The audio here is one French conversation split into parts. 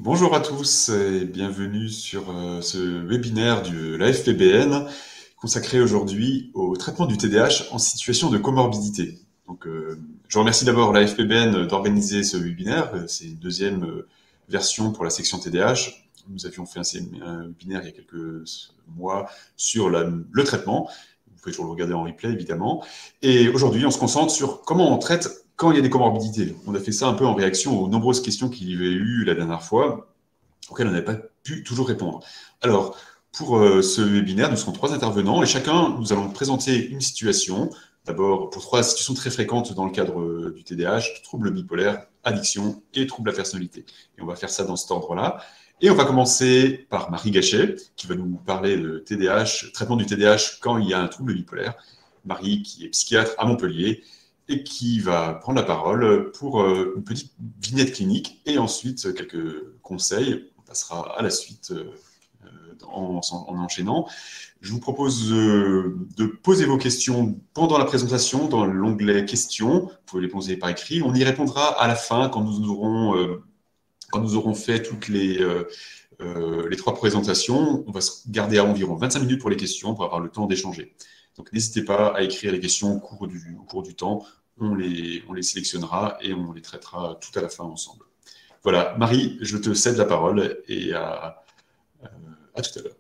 Bonjour à tous et bienvenue sur ce webinaire de l'AFPBN consacré aujourd'hui au traitement du TDAH en situation de comorbidité. Donc, je remercie d'abord l'AFPBN d'organiser ce webinaire. C'est une deuxième version pour la section TDAH. Nous avions fait un webinaire il y a quelques mois sur le traitement. Vous pouvez toujours le regarder en replay, évidemment. Et aujourd'hui, on se concentre sur comment on traite quand il y a des comorbidités. On a fait ça un peu en réaction aux nombreuses questions qu'il y avait eu la dernière fois, auxquelles on n'avait pas pu toujours répondre. Alors, pour ce webinaire, nous serons trois intervenants et chacun, nous allons présenter une situation. D'abord, pour trois situations très fréquentes dans le cadre du TDAH, troubles bipolaires, addiction et troubles de la personnalité. Et on va faire ça dans cet ordre-là. Et on va commencer par Marie Gachet, qui va nous parler de TDAH, traitement du TDAH quand il y a un trouble bipolaire. Marie, qui est psychiatre à Montpellier et qui va prendre la parole pour une petite vignette clinique et ensuite quelques conseils. On passera à la suite en enchaînant. Je vous propose de poser vos questions pendant la présentation dans l'onglet questions. Vous pouvez les poser par écrit. On y répondra à la fin quand nous aurons fait toutes les trois présentations. On va se garder à environ 25 minutes pour les questions pour avoir le temps d'échanger. Donc n'hésitez pas à écrire les questions au cours du temps. On les sélectionnera et on les traitera tout à la fin ensemble. Voilà, Marie, je te cède la parole et à tout à l'heure.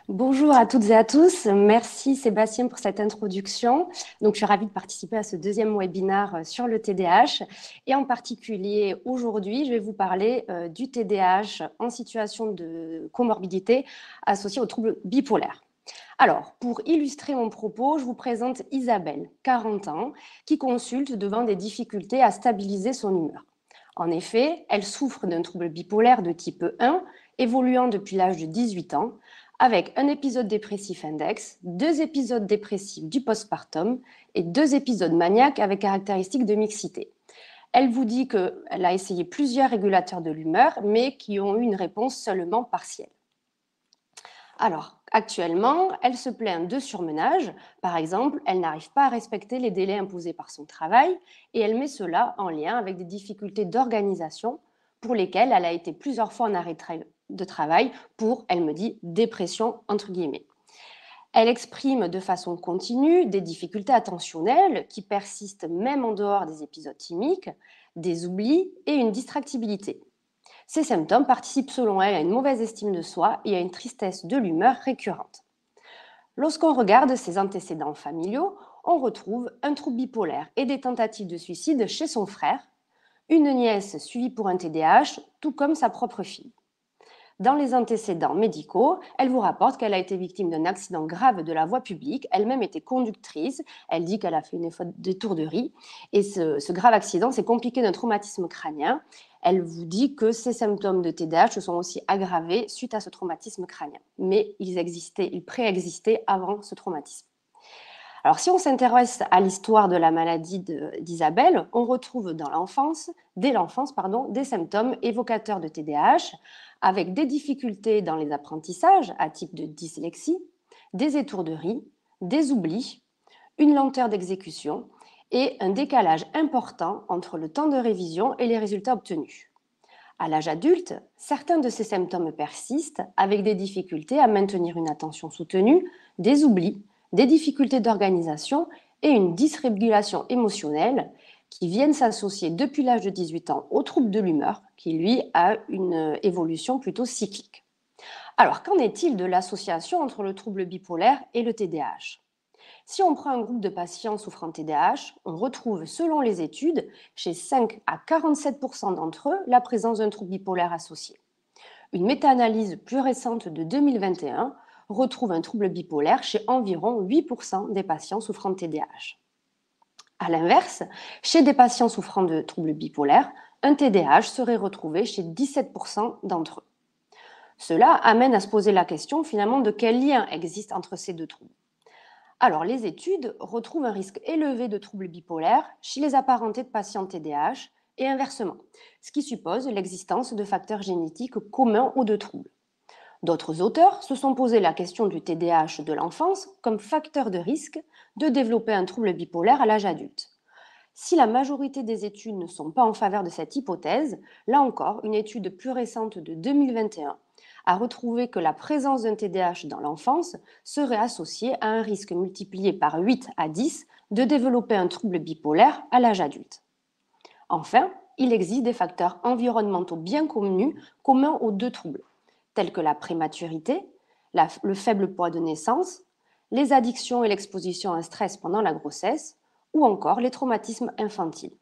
Bonjour à toutes et à tous. Merci Sébastien pour cette introduction. Donc, je suis ravie de participer à ce deuxième webinaire sur le TDAH. Et en particulier, aujourd'hui, je vais vous parler du TDAH en situation de comorbidité associée aux troubles bipolaires. Alors, pour illustrer mon propos, je vous présente Isabelle, 40 ans, qui consulte devant des difficultés à stabiliser son humeur. En effet, elle souffre d'un trouble bipolaire de type 1, évoluant depuis l'âge de 18 ans, avec un épisode dépressif index, 2 épisodes dépressifs du postpartum et 2 épisodes maniaques avec caractéristiques de mixité. Elle vous dit qu'elle a essayé plusieurs régulateurs de l'humeur, mais qui ont eu une réponse seulement partielle. Alors, actuellement, elle se plaint de surmenage. Par exemple, elle n'arrive pas à respecter les délais imposés par son travail et elle met cela en lien avec des difficultés d'organisation pour lesquelles elle a été plusieurs fois en arrêt de travail pour, elle me dit, dépression entre guillemets. Elle exprime de façon continue des difficultés attentionnelles qui persistent même en dehors des épisodes thymiques, des oublis et une distractibilité. Ces symptômes participent selon elle à une mauvaise estime de soi et à une tristesse de l'humeur récurrente. Lorsqu'on regarde ses antécédents familiaux, on retrouve un trouble bipolaire et des tentatives de suicide chez son frère, une nièce suivie pour un TDAH, tout comme sa propre fille. Dans les antécédents médicaux, elle vous rapporte qu'elle a été victime d'un accident grave de la voie publique, elle-même était conductrice, elle dit qu'elle a fait une étourderie, et ce grave accident s'est compliqué d'un traumatisme crânien. Elle vous dit que ces symptômes de TDAH se sont aussi aggravés suite à ce traumatisme crânien, mais ils préexistaient avant ce traumatisme. Alors, si on s'intéresse à l'histoire de la maladie d'Isabelle, on retrouve dès l'enfance, des symptômes évocateurs de TDAH, avec des difficultés dans les apprentissages à type de dyslexie, des étourderies, des oublis, une lenteur d'exécution et un décalage important entre le temps de révision et les résultats obtenus. À l'âge adulte, certains de ces symptômes persistent avec des difficultés à maintenir une attention soutenue, des oublis, des difficultés d'organisation et une dysrégulation émotionnelle qui viennent s'associer depuis l'âge de 18 ans au trouble de l'humeur qui, lui, a une évolution plutôt cyclique. Alors, qu'en est-il de l'association entre le trouble bipolaire et le TDAH ? Si on prend un groupe de patients souffrant de TDAH, on retrouve, selon les études, chez 5 à 47% d'entre eux, la présence d'un trouble bipolaire associé. Une méta-analyse plus récente de 2021 retrouve un trouble bipolaire chez environ 8% des patients souffrant de TDAH. A l'inverse, chez des patients souffrant de troubles bipolaires, un TDAH serait retrouvé chez 17% d'entre eux. Cela amène à se poser la question finalement de quel lien existe entre ces deux troubles. Alors, les études retrouvent un risque élevé de troubles bipolaires chez les apparentés de patients TDAH et inversement, ce qui suppose l'existence de facteurs génétiques communs aux deux troubles. D'autres auteurs se sont posé la question du TDAH de l'enfance comme facteur de risque de développer un trouble bipolaire à l'âge adulte. Si la majorité des études ne sont pas en faveur de cette hypothèse, là encore, une étude plus récente de 2021 a retrouvé que la présence d'un TDAH dans l'enfance serait associée à un risque multiplié par 8 à 10 de développer un trouble bipolaire à l'âge adulte. Enfin, il existe des facteurs environnementaux bien connus communs aux deux troubles, tels que la prématurité, le faible poids de naissance, les addictions et l'exposition à un stress pendant la grossesse, ou encore les traumatismes infantiles.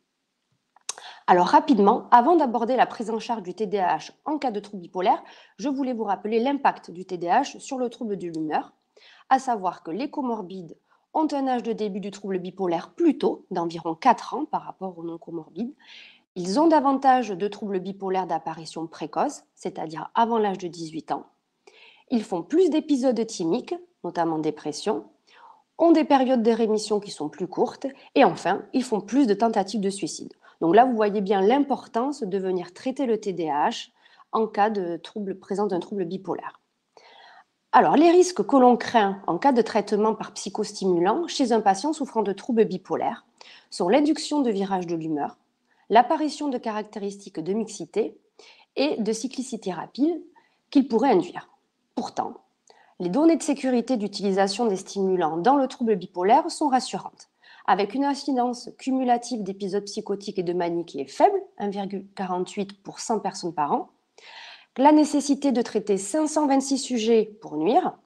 Alors rapidement, avant d'aborder la prise en charge du TDAH en cas de trouble bipolaire, je voulais vous rappeler l'impact du TDAH sur le trouble de l'humeur, à savoir que les comorbides ont un âge de début du trouble bipolaire plus tôt, d'environ 4 ans par rapport aux non-comorbides. Ils ont davantage de troubles bipolaires d'apparition précoce, c'est-à-dire avant l'âge de 18 ans. Ils font plus d'épisodes thymiques, notamment dépression, ont des périodes de rémission qui sont plus courtes, et enfin, ils font plus de tentatives de suicide. Donc là, vous voyez bien l'importance de venir traiter le TDAH en cas de présence d'un trouble bipolaire. Alors, les risques que l'on craint en cas de traitement par psychostimulant chez un patient souffrant de troubles bipolaires sont l'induction de virages de l'humeur, l'apparition de caractéristiques de mixité et de cyclicité rapide qu'ils pourraient induire. Pourtant, les données de sécurité d'utilisation des stimulants dans le trouble bipolaire sont rassurantes, avec une incidence cumulative d'épisodes psychotiques et de manie qui est faible, 1,48 pour 100 personnes par an, la nécessité de traiter 526 sujets pour nuire,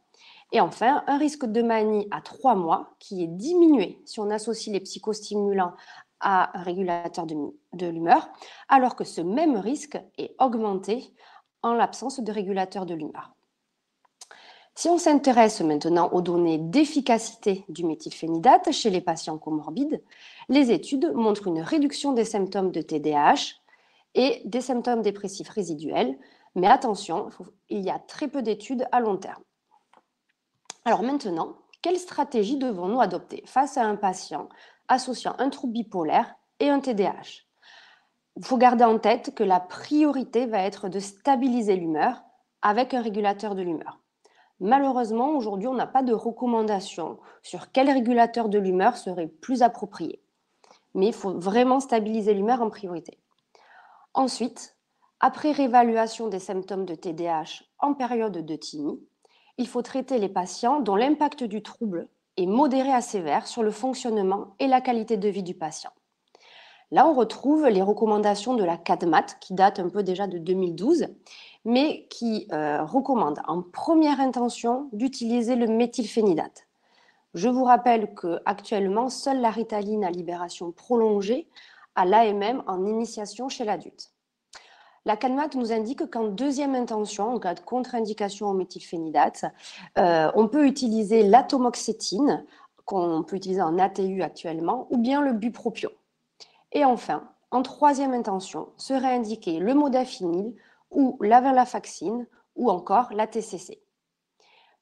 et enfin un risque de manie à 3 mois qui est diminué si on associe les psychostimulants à un régulateur de l'humeur, alors que ce même risque est augmenté en l'absence de régulateur de l'humeur. Si on s'intéresse maintenant aux données d'efficacité du méthylphénidate chez les patients comorbides, les études montrent une réduction des symptômes de TDAH et des symptômes dépressifs résiduels, mais attention, il y a très peu d'études à long terme. Alors maintenant, quelle stratégie devons-nous adopter face à un patient associant un trouble bipolaire et un TDAH? Il faut garder en tête que la priorité va être de stabiliser l'humeur avec un régulateur de l'humeur. Malheureusement, aujourd'hui, on n'a pas de recommandation sur quel régulateur de l'humeur serait plus approprié. Mais il faut vraiment stabiliser l'humeur en priorité. Ensuite, après réévaluation des symptômes de TDAH en période de TIMI, il faut traiter les patients dont l'impact du trouble est modéré à sévère sur le fonctionnement et la qualité de vie du patient. Là, on retrouve les recommandations de la CADMAT, qui date un peu déjà de 2012, mais qui recommande en première intention d'utiliser le méthylphénidate. Je vous rappelle qu'actuellement, seule la ritaline à libération prolongée a l'AMM en initiation chez l'adulte. La CADMAT nous indique qu'en deuxième intention, en cas de contre-indication au méthylphénidate, on peut utiliser l'atomoxétine, qu'on peut utiliser en ATU actuellement, ou bien le bupropion. Et enfin, en troisième intention, serait indiqué le modafinil ou la venlafaxine ou encore la TCC.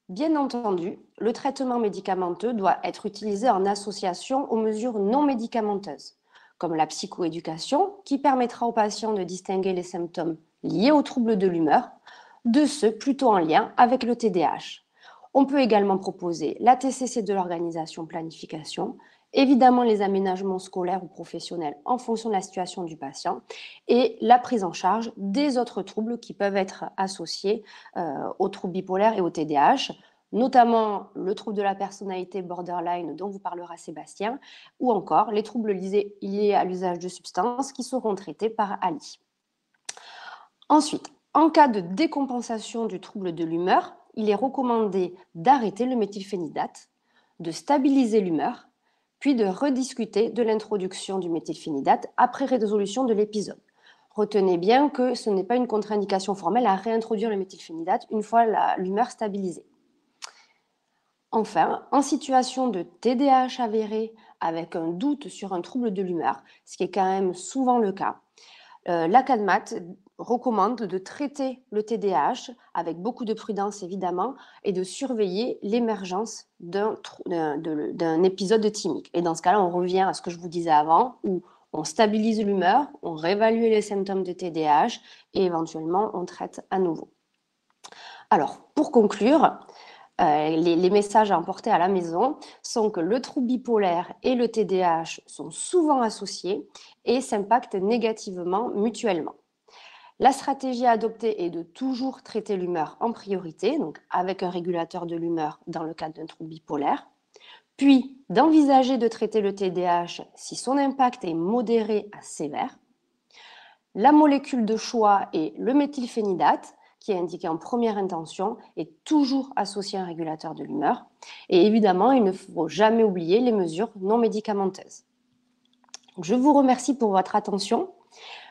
Bien entendu, le traitement médicamenteux doit être utilisé en association aux mesures non médicamenteuses, comme la psychoéducation, qui permettra aux patients de distinguer les symptômes liés aux troubles de l'humeur de ceux plutôt en lien avec le TDAH. On peut également proposer la TCC de l'organisation planification, évidemment les aménagements scolaires ou professionnels en fonction de la situation du patient et la prise en charge des autres troubles qui peuvent être associés aux troubles bipolaires et au TDAH, notamment le trouble de la personnalité borderline dont vous parlera Sébastien, ou encore les troubles liés à l'usage de substances qui seront traités par Ali. Ensuite, en cas de décompensation du trouble de l'humeur, il est recommandé d'arrêter le méthylphénidate, de stabiliser l'humeur, puis de rediscuter de l'introduction du méthylphénidate après résolution de l'épisode. Retenez bien que ce n'est pas une contre-indication formelle à réintroduire le méthylphénidate une fois l'humeur stabilisée. Enfin, en situation de TDAH avéré avec un doute sur un trouble de l'humeur, ce qui est quand même souvent le cas, la CADMAT recommande de traiter le TDAH avec beaucoup de prudence évidemment et de surveiller l'émergence d'un épisode thymique. Et dans ce cas-là, on revient à ce que je vous disais avant, où on stabilise l'humeur, on réévalue les symptômes de TDAH et éventuellement on traite à nouveau. Alors, pour conclure, les messages à emporter à la maison sont que le trouble bipolaire et le TDAH sont souvent associés et s'impactent négativement mutuellement. La stratégie à adopter est de toujours traiter l'humeur en priorité, donc avec un régulateur de l'humeur dans le cadre d'un trouble bipolaire, puis d'envisager de traiter le TDAH si son impact est modéré à sévère. La molécule de choix est le méthylphénidate, qui est indiqué en première intention, est toujours associé à un régulateur de l'humeur. Et évidemment, il ne faut jamais oublier les mesures non médicamenteuses. Je vous remercie pour votre attention.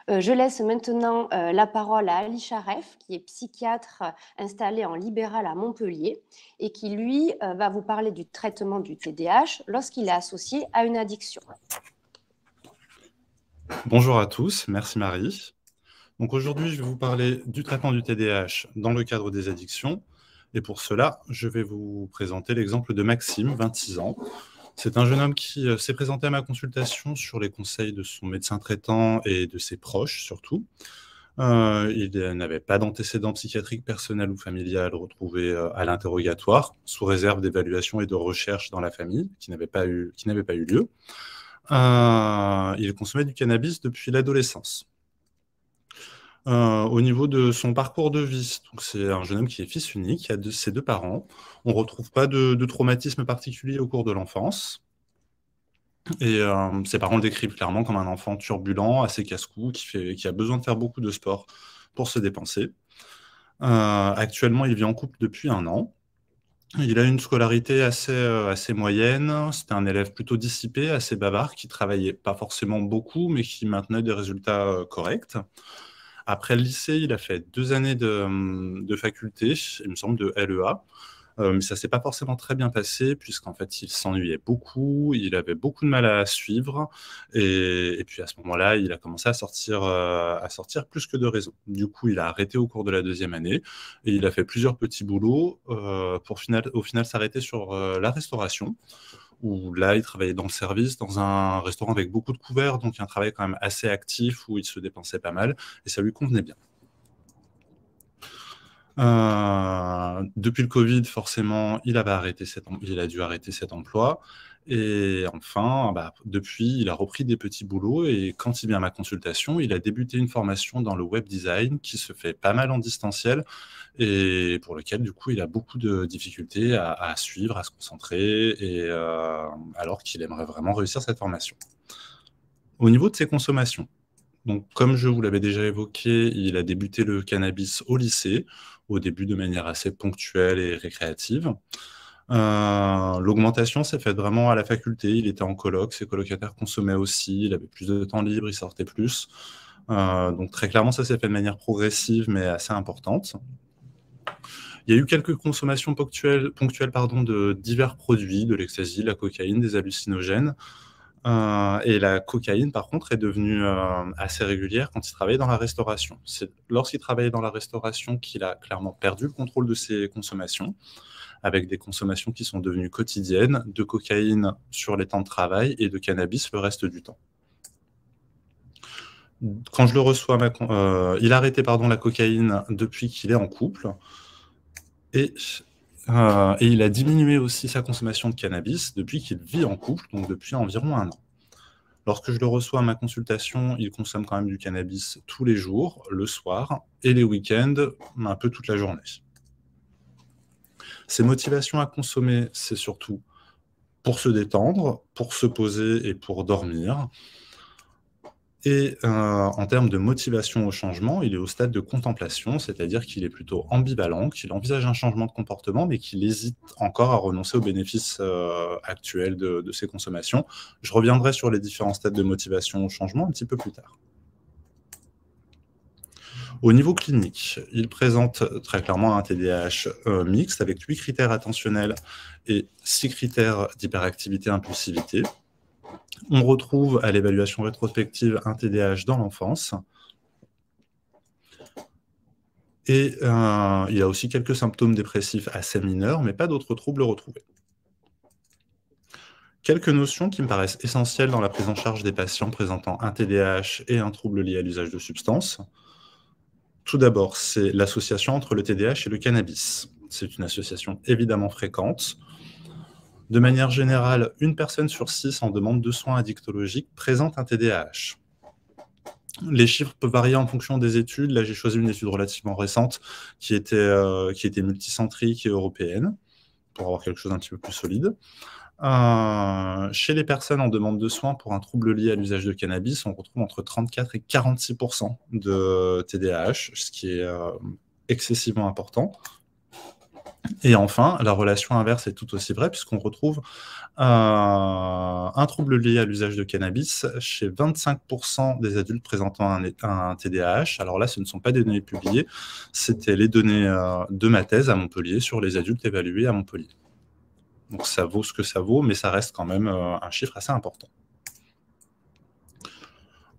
Je laisse maintenant la parole à Ali Charef, qui est psychiatre installé en libéral à Montpellier et qui, lui, va vous parler du traitement du TDAH lorsqu'il est associé à une addiction. Bonjour à tous, merci Marie. Donc aujourd'hui, je vais vous parler du traitement du TDAH dans le cadre des addictions. Et pour cela, je vais vous présenter l'exemple de Maxime, 26 ans. C'est un jeune homme qui s'est présenté à ma consultation sur les conseils de son médecin traitant et de ses proches surtout. Il n'avait pas d'antécédents psychiatriques personnels ou familiales retrouvés à l'interrogatoire, sous réserve d'évaluation et de recherche dans la famille, qui n'avait pas eu lieu. Il consommait du cannabis depuis l'adolescence. Au niveau de son parcours de vie, donc c'est un jeune homme qui est fils unique, qui a ses deux parents. On ne retrouve pas de traumatisme particulier au cours de l'enfance. Et ses parents le décrivent clairement comme un enfant turbulent, assez casse-cou, qui a besoin de faire beaucoup de sport pour se dépenser. Actuellement, il vit en couple depuis 1 an. Il a une scolarité assez moyenne. C'était un élève plutôt dissipé, assez bavard, qui travaillait pas forcément beaucoup, mais qui maintenait des résultats corrects. Après le lycée, il a fait 2 années de faculté, il me semble, de LEA. Mais ça ne s'est pas forcément très bien passé, puisqu'en fait, il s'ennuyait beaucoup, il avait beaucoup de mal à suivre. Et puis à ce moment-là, il a commencé à sortir plus que de raison. Du coup, il a arrêté au cours de la 2e année, et il a fait plusieurs petits boulots pour au final s'arrêter sur la restauration, où là, il travaillait dans le service, dans un restaurant avec beaucoup de couverts, donc un travail quand même assez actif, où il se dépensait pas mal, et ça lui convenait bien. Depuis le Covid, forcément, il a dû arrêter cet emploi. Et enfin, depuis, il a repris des petits boulots. Et quand il vient à ma consultation, il a débuté une formation dans le web design qui se fait pas mal en distanciel et pour lequel, du coup, il a beaucoup de difficultés à suivre, à se concentrer, alors qu'il aimerait vraiment réussir cette formation. Au niveau de ses consommations, donc, comme je vous l'avais déjà évoqué, il a débuté le cannabis au lycée, au début de manière assez ponctuelle et récréative. L'augmentation s'est faite vraiment à la faculté. Il était en coloc, ses colocataires consommaient aussi, il avait plus de temps libre, il sortait plus. Donc très clairement, ça s'est fait de manière progressive, mais assez importante. Il y a eu quelques consommations ponctuelles de divers produits, de l'ecstasy, de la cocaïne, des hallucinogènes. Et la cocaïne, par contre, est devenue assez régulière quand il travaillait dans la restauration. C'est lorsqu'il travaillait dans la restauration qu'il a clairement perdu le contrôle de ses consommations, avec des consommations qui sont devenues quotidiennes, de cocaïne sur les temps de travail et de cannabis le reste du temps. Quand je le reçois, il a arrêté la cocaïne depuis qu'il est en couple, et il a diminué aussi sa consommation de cannabis depuis qu'il vit en couple, donc depuis environ 1 an. Lorsque je le reçois à ma consultation, il consomme quand même du cannabis tous les jours, le soir, et les week-ends, un peu toute la journée. Ses motivations à consommer, c'est surtout pour se détendre, pour se poser et pour dormir. Et en termes de motivation au changement, il est au stade de contemplation, c'est-à-dire qu'il est plutôt ambivalent, qu'il envisage un changement de comportement, mais qu'il hésite encore à renoncer aux bénéfices actuels de ses consommations. Je reviendrai sur les différents stades de motivation au changement un petit peu plus tard. Au niveau clinique, il présente très clairement un TDAH mixte avec 8 critères attentionnels et 6 critères d'hyperactivité-impulsivité. On retrouve à l'évaluation rétrospective un TDAH dans l'enfance. Et il y a aussi quelques symptômes dépressifs assez mineurs, mais pas d'autres troubles retrouvés. Quelques notions qui me paraissent essentielles dans la prise en charge des patients présentant un TDAH et un trouble lié à l'usage de substances. Tout d'abord, c'est l'association entre le TDAH et le cannabis. C'est une association évidemment fréquente. De manière générale, 1 personne sur 6 en demande de soins addictologiques présente un TDAH. Les chiffres peuvent varier en fonction des études. Là, j'ai choisi une étude relativement récente qui était multicentrique et européenne, pour avoir quelque chose d'un petit peu plus solide. Chez les personnes en demande de soins pour un trouble lié à l'usage de cannabis, on retrouve entre 34 et 46% de TDAH, ce qui est excessivement important. Et enfin, la relation inverse est tout aussi vraie, puisqu'on retrouve un trouble lié à l'usage de cannabis chez 25% des adultes présentant un TDAH. Alors là, ce ne sont pas des données publiées, c'était les données de ma thèse à Montpellier sur les adultes évalués à Montpellier. Donc ça vaut ce que ça vaut, mais ça reste quand même un chiffre assez important.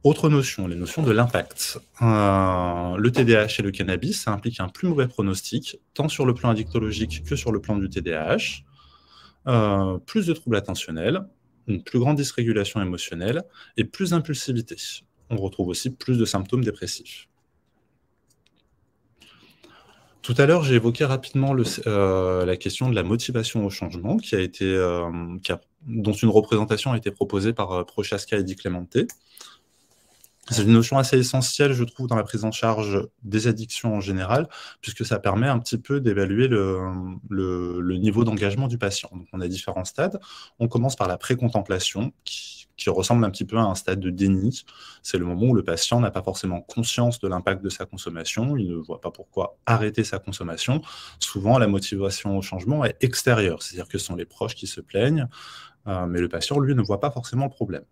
Autre notion, les notions de l'impact. Le TDAH et le cannabis, ça implique un plus mauvais pronostic, tant sur le plan addictologique que sur le plan du TDAH, plus de troubles attentionnels, une plus grande dysrégulation émotionnelle et plus d'impulsivité. On retrouve aussi plus de symptômes dépressifs. Tout à l'heure, j'ai évoqué rapidement la question de la motivation au changement, dont une représentation a été proposée par Prochaska et Di Clemente. C'est une notion assez essentielle, je trouve, dans la prise en charge des addictions en général, puisque ça permet un petit peu d'évaluer le niveau d'engagement du patient. Donc, on a différents stades. On commence par la précontemplation, qui ressemble un petit peu à un stade de déni. C'est le moment où le patient n'a pas forcément conscience de l'impact de sa consommation, il ne voit pas pourquoi arrêter sa consommation. Souvent, la motivation au changement est extérieure, c'est-à-dire que ce sont les proches qui se plaignent, mais le patient, lui, ne voit pas forcément le problème.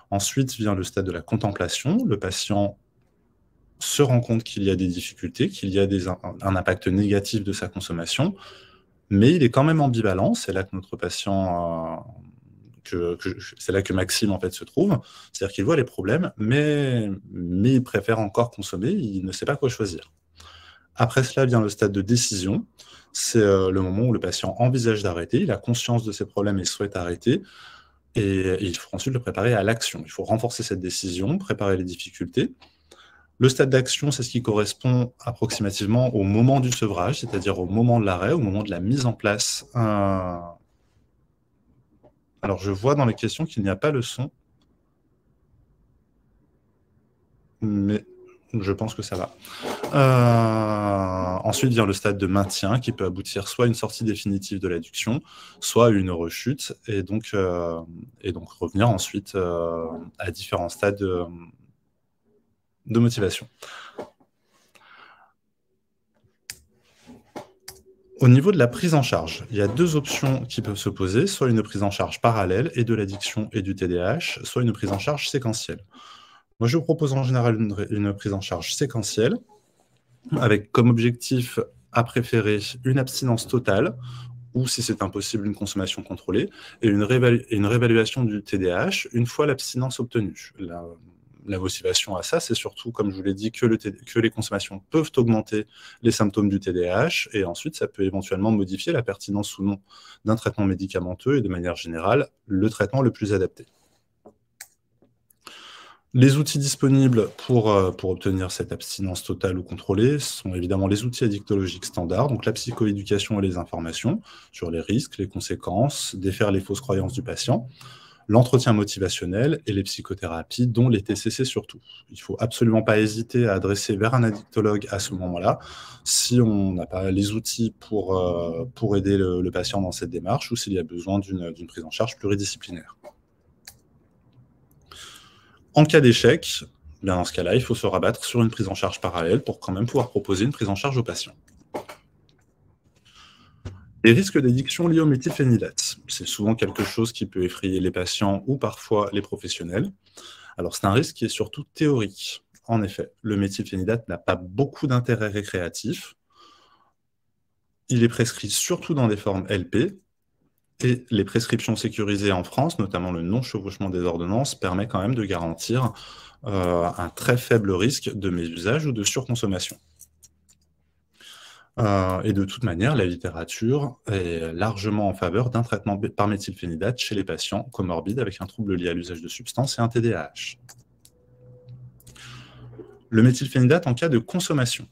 Ensuite vient le stade de la contemplation. Le patient se rend compte qu'il y a des difficultés, qu'il y a un impact négatif de sa consommation, mais il est quand même ambivalent. C'est là que notre patient, c'est là que Maxime en fait se trouve. C'est-à-dire qu'il voit les problèmes, mais il préfère encore consommer, il ne sait pas quoi choisir. Après cela vient le stade de décision. C'est le moment où le patient envisage d'arrêter, il a conscience de ses problèmes et souhaite arrêter. Et il faut ensuite le préparer à l'action. Il faut renforcer cette décision, préparer les difficultés. Le stade d'action, c'est ce qui correspond approximativement au moment du sevrage, c'est-à-dire au moment de l'arrêt, au moment de la mise en place. Alors, je vois dans les questions qu'il n'y a pas le son, mais je pense que ça va. Ensuite vient le stade de maintien qui peut aboutir soit à une sortie définitive de l'addiction, soit à une rechute, et donc revenir ensuite à différents stades de motivation. Au niveau de la prise en charge, il y a 2 options qui peuvent se poser, soit une prise en charge parallèle et de l'addiction et du TDAH, soit une prise en charge séquentielle. Moi, je propose en général une prise en charge séquentielle, avec comme objectif à préférer une abstinence totale, ou si c'est impossible, une consommation contrôlée, et une réévaluation du TDAH une fois l'abstinence obtenue. La motivation à ça, c'est surtout, comme je vous l'ai dit, que les consommations peuvent augmenter les symptômes du TDAH, et ensuite ça peut éventuellement modifier la pertinence ou non d'un traitement médicamenteux, et de manière générale, le traitement le plus adapté. Les outils disponibles pour obtenir cette abstinence totale ou contrôlée sont évidemment les outils addictologiques standards, donc la psychoéducation et les informations sur les risques, les conséquences, défaire les fausses croyances du patient, l'entretien motivationnel et les psychothérapies, dont les TCC surtout. Il ne faut absolument pas hésiter à adresser vers un addictologue à ce moment-là, si on n'a pas les outils pour aider le patient dans cette démarche, ou s'il y a besoin d'une prise en charge pluridisciplinaire. En cas d'échec, bien dans ce cas-là, il faut se rabattre sur une prise en charge parallèle pour quand même pouvoir proposer une prise en charge au patient. Les risques d'addiction liés au méthylphénylate, c'est souvent quelque chose qui peut effrayer les patients ou parfois les professionnels. Alors c'est un risque qui est surtout théorique. En effet, le méthylphénylate n'a pas beaucoup d'intérêt récréatif. Il est prescrit surtout dans des formes LP, et les prescriptions sécurisées en France, notamment le non-chevauchement des ordonnances, permet quand même de garantir un très faible risque de mésusage ou de surconsommation. Et de toute manière, la littérature est largement en faveur d'un traitement par méthylphénylate chez les patients comorbides avec un trouble lié à l'usage de substances et un TDAH. Le méthylphénylate en cas de consommation.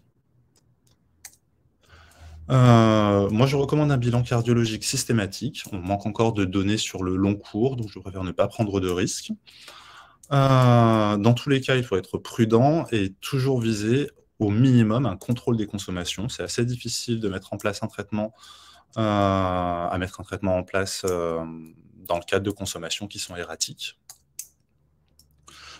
Moi, je recommande un bilan cardiologique systématique. On manque encore de données sur le long cours, donc je préfère ne pas prendre de risques. Dans tous les cas, il faut être prudent et toujours viser au minimum un contrôle des consommations. C'est assez difficile de mettre en place un traitement, à mettre un traitement en place dans le cadre de consommations qui sont erratiques.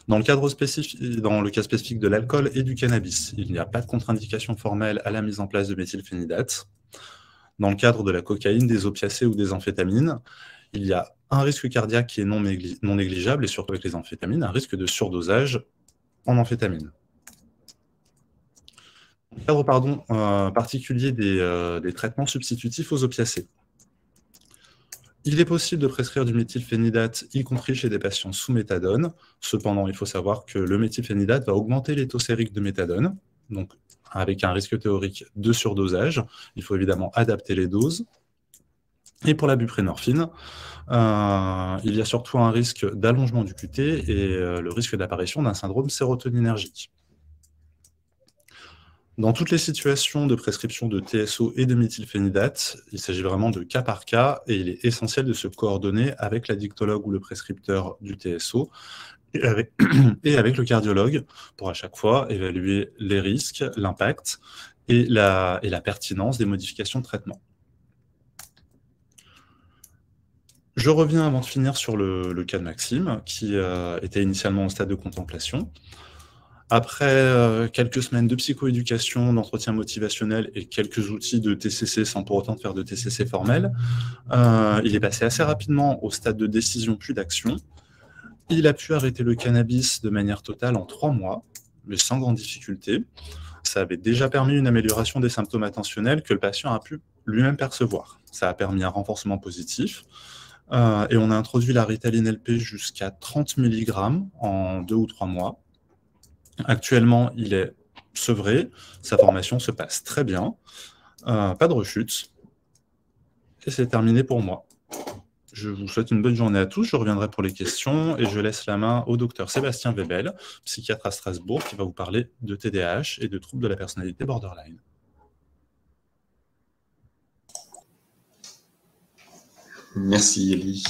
Dans le cas spécifique de l'alcool et du cannabis, il n'y a pas de contre-indication formelle à la mise en place de méthylphénidate. Dans le cadre de la cocaïne, des opiacés ou des amphétamines, il y a un risque cardiaque qui est non négligeable, et surtout avec les amphétamines, un risque de surdosage en amphétamines. Dans le cadre particulier des traitements substitutifs aux opiacés, il est possible de prescrire du méthylphénidate, y compris chez des patients sous méthadone. Cependant, il faut savoir que le méthylphénidate va augmenter les taux sériques de méthadone, donc avec un risque théorique de surdosage. Il faut évidemment adapter les doses. Et pour la buprenorphine, il y a surtout un risque d'allongement du QT et le risque d'apparition d'un syndrome sérotoninergique. Dans toutes les situations de prescription de TSO et de méthylphénidate, il s'agit vraiment de cas par cas et il est essentiel de se coordonner avec l'addictologue ou le prescripteur du TSO et avec le cardiologue pour à chaque fois évaluer les risques, l'impact et la pertinence des modifications de traitement. Je reviens avant de finir sur le cas de Maxime, qui était initialement au stade de contemplation. Après quelques semaines de psychoéducation, d'entretien motivationnel et quelques outils de TCC sans pour autant faire de TCC formel, il est passé assez rapidement au stade de décision puis d'action. Il a pu arrêter le cannabis de manière totale en 3 mois, mais sans grande difficulté. Ça avait déjà permis une amélioration des symptômes attentionnels que le patient a pu lui-même percevoir. Ça a permis un renforcement positif. Et on a introduit la Ritaline LP jusqu'à 30 mg en 2 ou 3 mois. Actuellement, il est sevré, sa formation se passe très bien, pas de rechute, et c'est terminé pour moi. Je vous souhaite une bonne journée à tous, je reviendrai pour les questions, et je laisse la main au docteur Sébastien Webel, psychiatre à Strasbourg, qui va vous parler de TDAH et de troubles de la personnalité borderline. Merci Elie.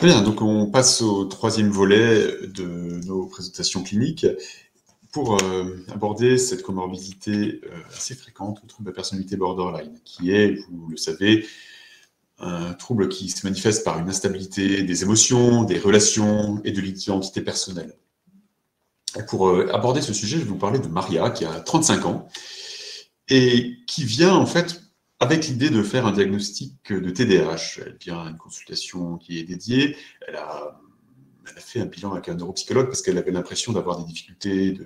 Bien, donc on passe au 3e volet de nos présentations cliniques pour aborder cette comorbidité assez fréquente, le trouble de la personnalité borderline, qui est, vous le savez, un trouble qui se manifeste par une instabilité des émotions, des relations et de l'identité personnelle. Et pour aborder ce sujet, je vais vous parler de Maria, qui a 35 ans, et qui vient en fait avec l'idée de faire un diagnostic de TDAH. Elle vient à une consultation qui est dédiée. Elle a fait un bilan avec un neuropsychologue parce qu'elle avait l'impression d'avoir des difficultés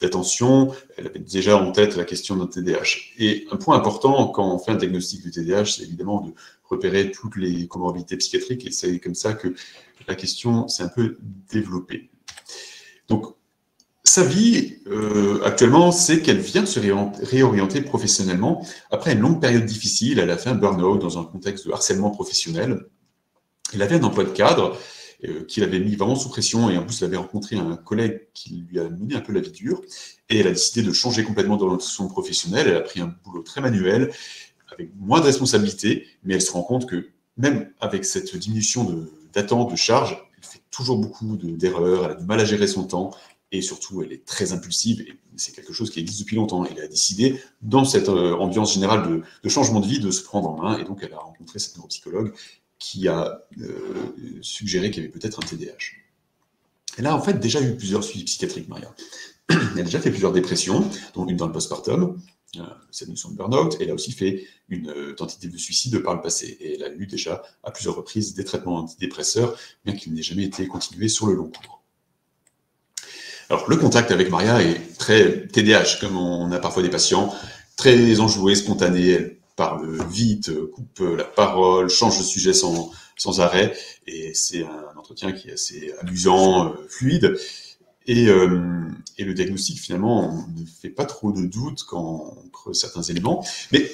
d'attention. Elle avait déjà en tête la question d'un TDAH. Et un point important quand on fait un diagnostic du TDAH, c'est évidemment de repérer toutes les comorbidités psychiatriques. Et c'est comme ça que la question s'est un peu développée. Donc, sa vie, actuellement, c'est qu'elle vient de se réorienter professionnellement. Après une longue période difficile, elle a fait un burn-out dans un contexte de harcèlement professionnel. Elle avait un emploi de cadre qui l'avait mis vraiment sous pression, et en plus, elle avait rencontré un collègue qui lui a mené un peu la vie dure, et elle a décidé de changer complètement d'orientation professionnelle. Elle a pris un boulot très manuel, avec moins de responsabilités, mais elle se rend compte que même avec cette diminution d'attente, de charge, elle fait toujours beaucoup d'erreurs, elle a du mal à gérer son temps, et surtout, elle est très impulsive, et c'est quelque chose qui existe depuis longtemps. Elle a décidé, dans cette ambiance générale de changement de vie, de se prendre en main, et donc elle a rencontré cette neuropsychologue qui a suggéré qu'il y avait peut-être un TDAH. Elle a en fait déjà eu plusieurs suivis psychiatriques, Maria. Elle a déjà fait plusieurs dépressions, dont une dans le postpartum, cette notion de burn-out. Elle a aussi fait une tentative de suicide par le passé, et elle a eu déjà à plusieurs reprises des traitements antidépresseurs, bien qu'ils n'aient jamais été continués sur le long cours. Alors, le contact avec Maria est très TDAH, comme on a parfois des patients, très enjoués, spontanés. Elle parle vite, coupe la parole, change de sujet sans arrêt. Et c'est un entretien qui est assez amusant, fluide. Et le diagnostic, finalement, on ne fait pas trop de doute quand on creuse certains éléments. Mais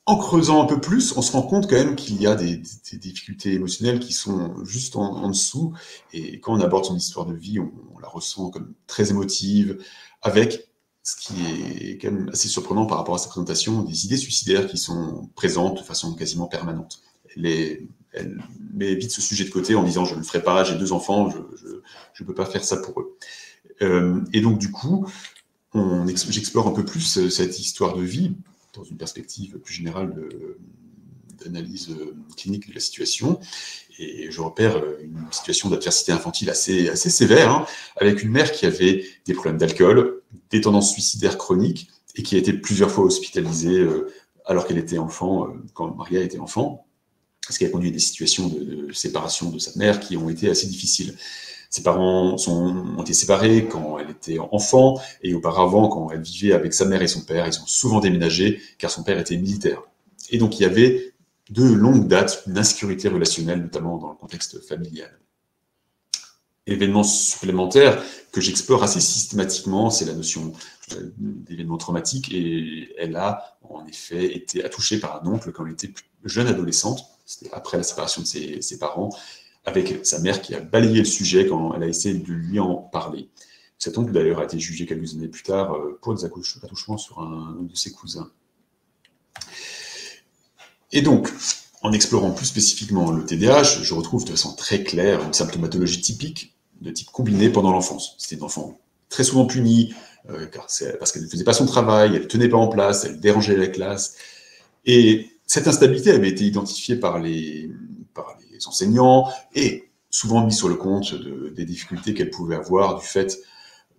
en creusant un peu plus, on se rend compte quand même qu'il y a des difficultés émotionnelles qui sont juste en dessous. Et quand on aborde son histoire de vie, on la ressent comme très émotive, avec ce qui est quand même assez surprenant par rapport à sa présentation, des idées suicidaires qui sont présentes de façon quasiment permanente. Elle met vite ce sujet de côté en disant « je ne le ferai pas, j'ai 2 enfants, je ne peux pas faire ça pour eux ». Et donc du coup, j'explore un peu plus cette histoire de vie dans une perspective plus générale d'analyse clinique de la situation. Et je repère une situation d'adversité infantile assez sévère, hein, avec une mère qui avait des problèmes d'alcool, des tendances suicidaires chroniques, et qui a été plusieurs fois hospitalisée alors qu'elle était enfant, quand Maria était enfant, ce qui a conduit à des situations de séparation de sa mère qui ont été assez difficiles. Ses parents ont été séparés quand elle était enfant, et auparavant, quand elle vivait avec sa mère et son père, ils ont souvent déménagé, car son père était militaire. Et donc il y avait de longue date une insécurité relationnelle, notamment dans le contexte familial. Événement supplémentaire que j'explore assez systématiquement, c'est la notion d'événement traumatique, et elle a en effet été attouchée par un oncle quand elle était jeune adolescente, c'était après la séparation de ses parents, avec sa mère qui a balayé le sujet quand elle a essayé de lui en parler. Cet oncle d'ailleurs a été jugé quelques années plus tard pour des attouchements sur un de ses cousins. Et donc, en explorant plus spécifiquement le TDAH, je retrouve de façon très claire une symptomatologie typique de type combiné pendant l'enfance. C'était une enfant très souvent punie, parce qu'elle ne faisait pas son travail, elle ne tenait pas en place, elle dérangeait la classe. Et cette instabilité avait été identifiée par les enseignants et souvent mise sur le compte des difficultés qu'elle pouvait avoir du fait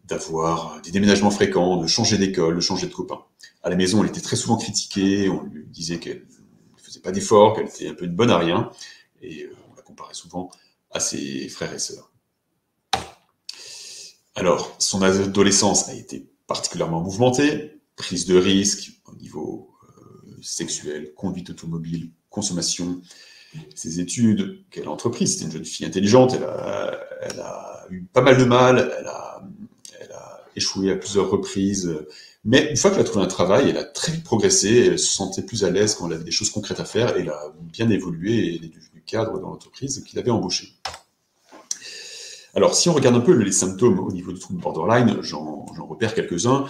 d'avoir des déménagements fréquents, de changer d'école, de changer de copain. À la maison, elle était très souvent critiquée, on lui disait qu'elle ne faisait pas d'efforts, qu'elle était un peu une bonne à rien, et on la comparait souvent à ses frères et sœurs. Alors, son adolescence a été particulièrement mouvementée, prise de risques au niveau sexuel, conduite automobile, consommation. Ses études qu'elle a entreprises, c'était une jeune fille intelligente, elle a eu pas mal de mal, elle a échoué à plusieurs reprises, mais une fois qu'elle a trouvé un travail, elle a très vite progressé, elle se sentait plus à l'aise quand elle avait des choses concrètes à faire, et elle a bien évolué, et elle est devenue cadre dans l'entreprise qui l'avait embauchée. Alors, si on regarde un peu les symptômes au niveau du trouble borderline, j'en repère quelques-uns.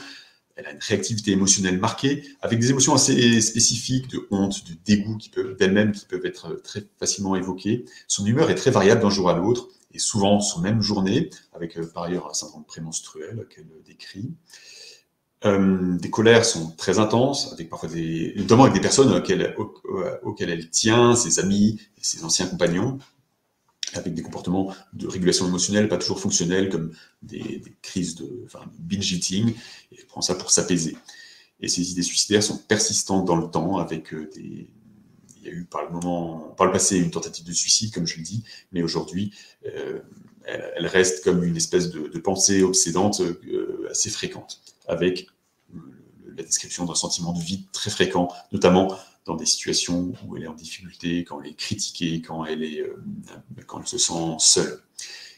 Elle a une réactivité émotionnelle marquée, avec des émotions assez spécifiques, de honte, de dégoût d'elle-même qui peuvent être très facilement évoquées. Son humeur est très variable d'un jour à l'autre, et souvent sur même journée, avec par ailleurs un syndrome prémenstruel qu'elle décrit. Des colères sont très intenses, avec parfois notamment avec des personnes auxquelles elle tient, ses amis et ses anciens compagnons, avec des comportements de régulation émotionnelle pas toujours fonctionnels, comme des crises de binge eating, et elle prend ça pour s'apaiser. Et ces idées suicidaires sont persistantes dans le temps, avec il y a eu par le passé une tentative de suicide, comme je le dis, mais aujourd'hui, elle reste comme une espèce de pensée obsédante assez fréquente, avec la description d'un sentiment de vide très fréquent, notamment dans des situations où elle est en difficulté, quand elle est critiquée, quand elle se sent seule.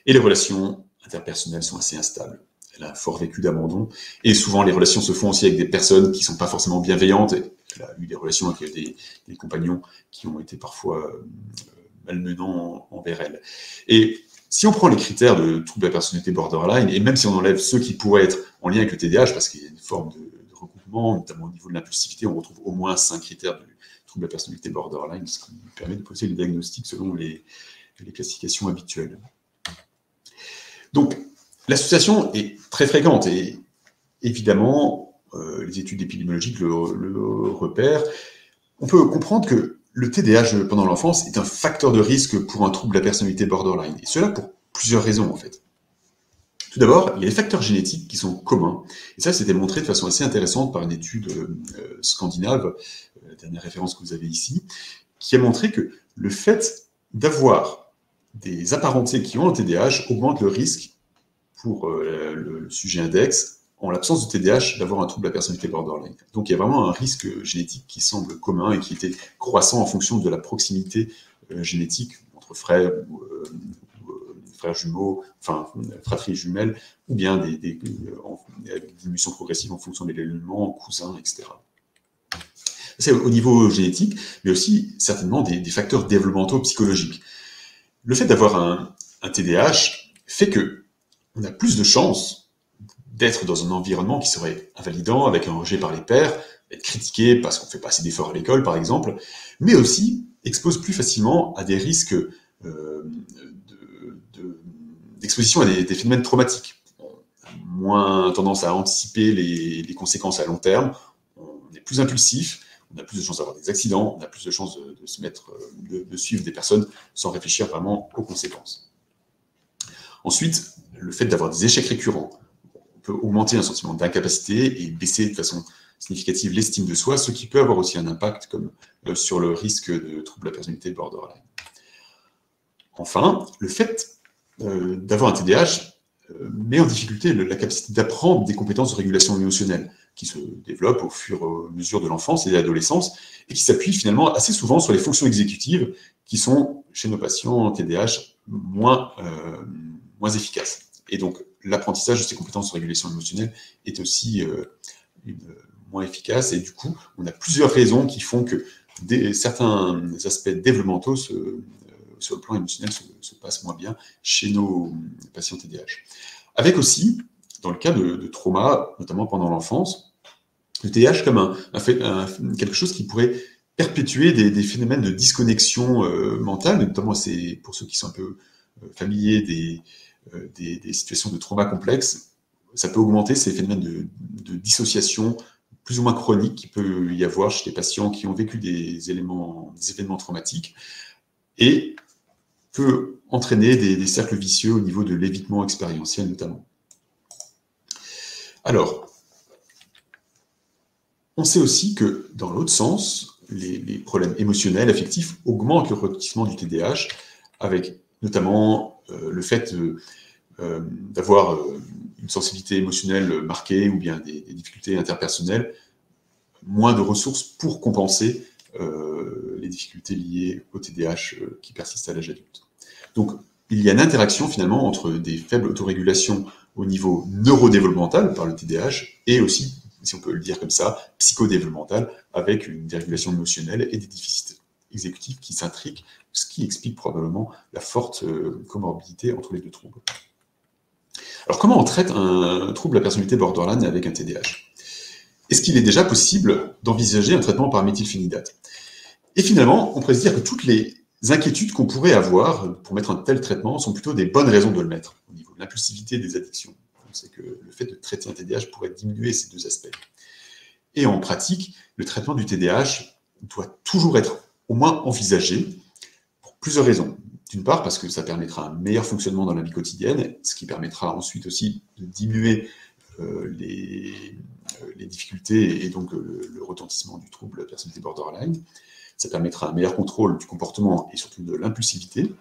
Et les relations interpersonnelles sont assez instables. Elle a un fort vécu d'abandon, et souvent les relations se font aussi avec des personnes qui ne sont pas forcément bienveillantes. Elle a eu des relations avec des compagnons qui ont été parfois malmenants envers elle. Et si on prend les critères de trouble de la personnalité borderline, et même si on enlève ceux qui pourraient être en lien avec le TDAH, parce qu'il y a une forme de regroupement, notamment au niveau de l'impulsivité, on retrouve au moins 5 critères de trouble de la personnalité borderline, ce qui permet de poser les diagnostics selon les classifications habituelles. Donc, l'association est très fréquente, et évidemment, les études épidémiologiques le repèrent. On peut comprendre que le TDAH pendant l'enfance est un facteur de risque pour un trouble de la personnalité borderline, et cela pour plusieurs raisons en fait. Tout d'abord, il y a les facteurs génétiques qui sont communs, et ça c'était montré de façon assez intéressante par une étude scandinave, la dernière référence que vous avez ici, qui a montré que le fait d'avoir des apparentés qui ont un TDAH augmente le risque pour le sujet index, en l'absence de TDAH, d'avoir un trouble de la personnalité borderline. Donc il y a vraiment un risque génétique qui semble commun et qui était croissant en fonction de la proximité génétique entre frères ou frères jumeaux, enfin fratries jumelles, ou bien avec des diminutions progressives en fonction des éléments, cousins, etc. C'est au niveau génétique, mais aussi certainement des facteurs développementaux psychologiques. Le fait d'avoir un TDAH fait que on a plus de chances d'être dans un environnement qui serait invalidant, avec un rejet par les pairs, être critiqué parce qu'on ne fait pas assez d'efforts à l'école, par exemple, mais aussi expose plus facilement à des risques d'exposition à des phénomènes traumatiques. On a moins tendance à anticiper les conséquences à long terme, on est plus impulsif, on a plus de chances d'avoir des accidents, on a plus de chances de suivre des personnes sans réfléchir vraiment aux conséquences. Ensuite, le fait d'avoir des échecs récurrents, on peut augmenter un sentiment d'incapacité et baisser de façon significative l'estime de soi, ce qui peut avoir aussi un impact comme sur le risque de troubles de la personnalité borderline. Enfin, le fait d'avoir un TDAH met en difficulté la capacité d'apprendre des compétences de régulation émotionnelle qui se développent au fur et à mesure de l'enfance et de l'adolescence et qui s'appuient finalement assez souvent sur les fonctions exécutives qui sont, chez nos patients TDAH, moins efficaces. Et donc, l'apprentissage de ces compétences de régulation émotionnelle est aussi moins efficace. Et du coup, on a plusieurs raisons qui font que certains aspects développementaux sur le plan émotionnel se passent moins bien chez nos patients TDAH. Avec aussi, dans le cas de trauma, notamment pendant l'enfance, le TDAH comme quelque chose qui pourrait perpétuer des phénomènes de disconnexion mentale, notamment pour ceux qui sont un peu familiers des situations de trauma complexes, ça peut augmenter ces phénomènes de dissociation plus ou moins chroniques qu'il peut y avoir chez les patients qui ont vécu des événements traumatiques et peut entraîner des cercles vicieux au niveau de l'évitement expérientiel notamment. Alors, on sait aussi que dans l'autre sens, les problèmes émotionnels, affectifs augmentent le retentissement du TDAH, avec notamment le fait d'avoir une sensibilité émotionnelle marquée ou bien des difficultés interpersonnelles, moins de ressources pour compenser les difficultés liées au TDAH qui persistent à l'âge adulte. Donc, il y a une interaction finalement entre des faibles autorégulations au niveau neurodéveloppemental par le TDAH et aussi, si on peut le dire comme ça, psychodéveloppemental avec une dérégulation émotionnelle et des déficits exécutifs qui s'intriquent, ce qui explique probablement la forte comorbidité entre les deux troubles. Alors, comment on traite un trouble de la personnalité borderline avec un TDAH ? Est-ce qu'il est déjà possible d'envisager un traitement par méthylphénidate ? Et finalement, on pourrait se dire que toutes les inquiétudes qu'on pourrait avoir pour mettre un tel traitement sont plutôt des bonnes raisons de le mettre, au niveau de l'impulsivité des addictions. C'est que le fait de traiter un TDAH pourrait diminuer ces deux aspects. Et en pratique, le traitement du TDAH doit toujours être au moins envisagé pour plusieurs raisons. D'une part, parce que ça permettra un meilleur fonctionnement dans la vie quotidienne, ce qui permettra ensuite aussi de diminuer les difficultés et donc le retentissement du trouble de la personnalité borderline. Ça permettra un meilleur contrôle du comportement et surtout de l'impulsivité.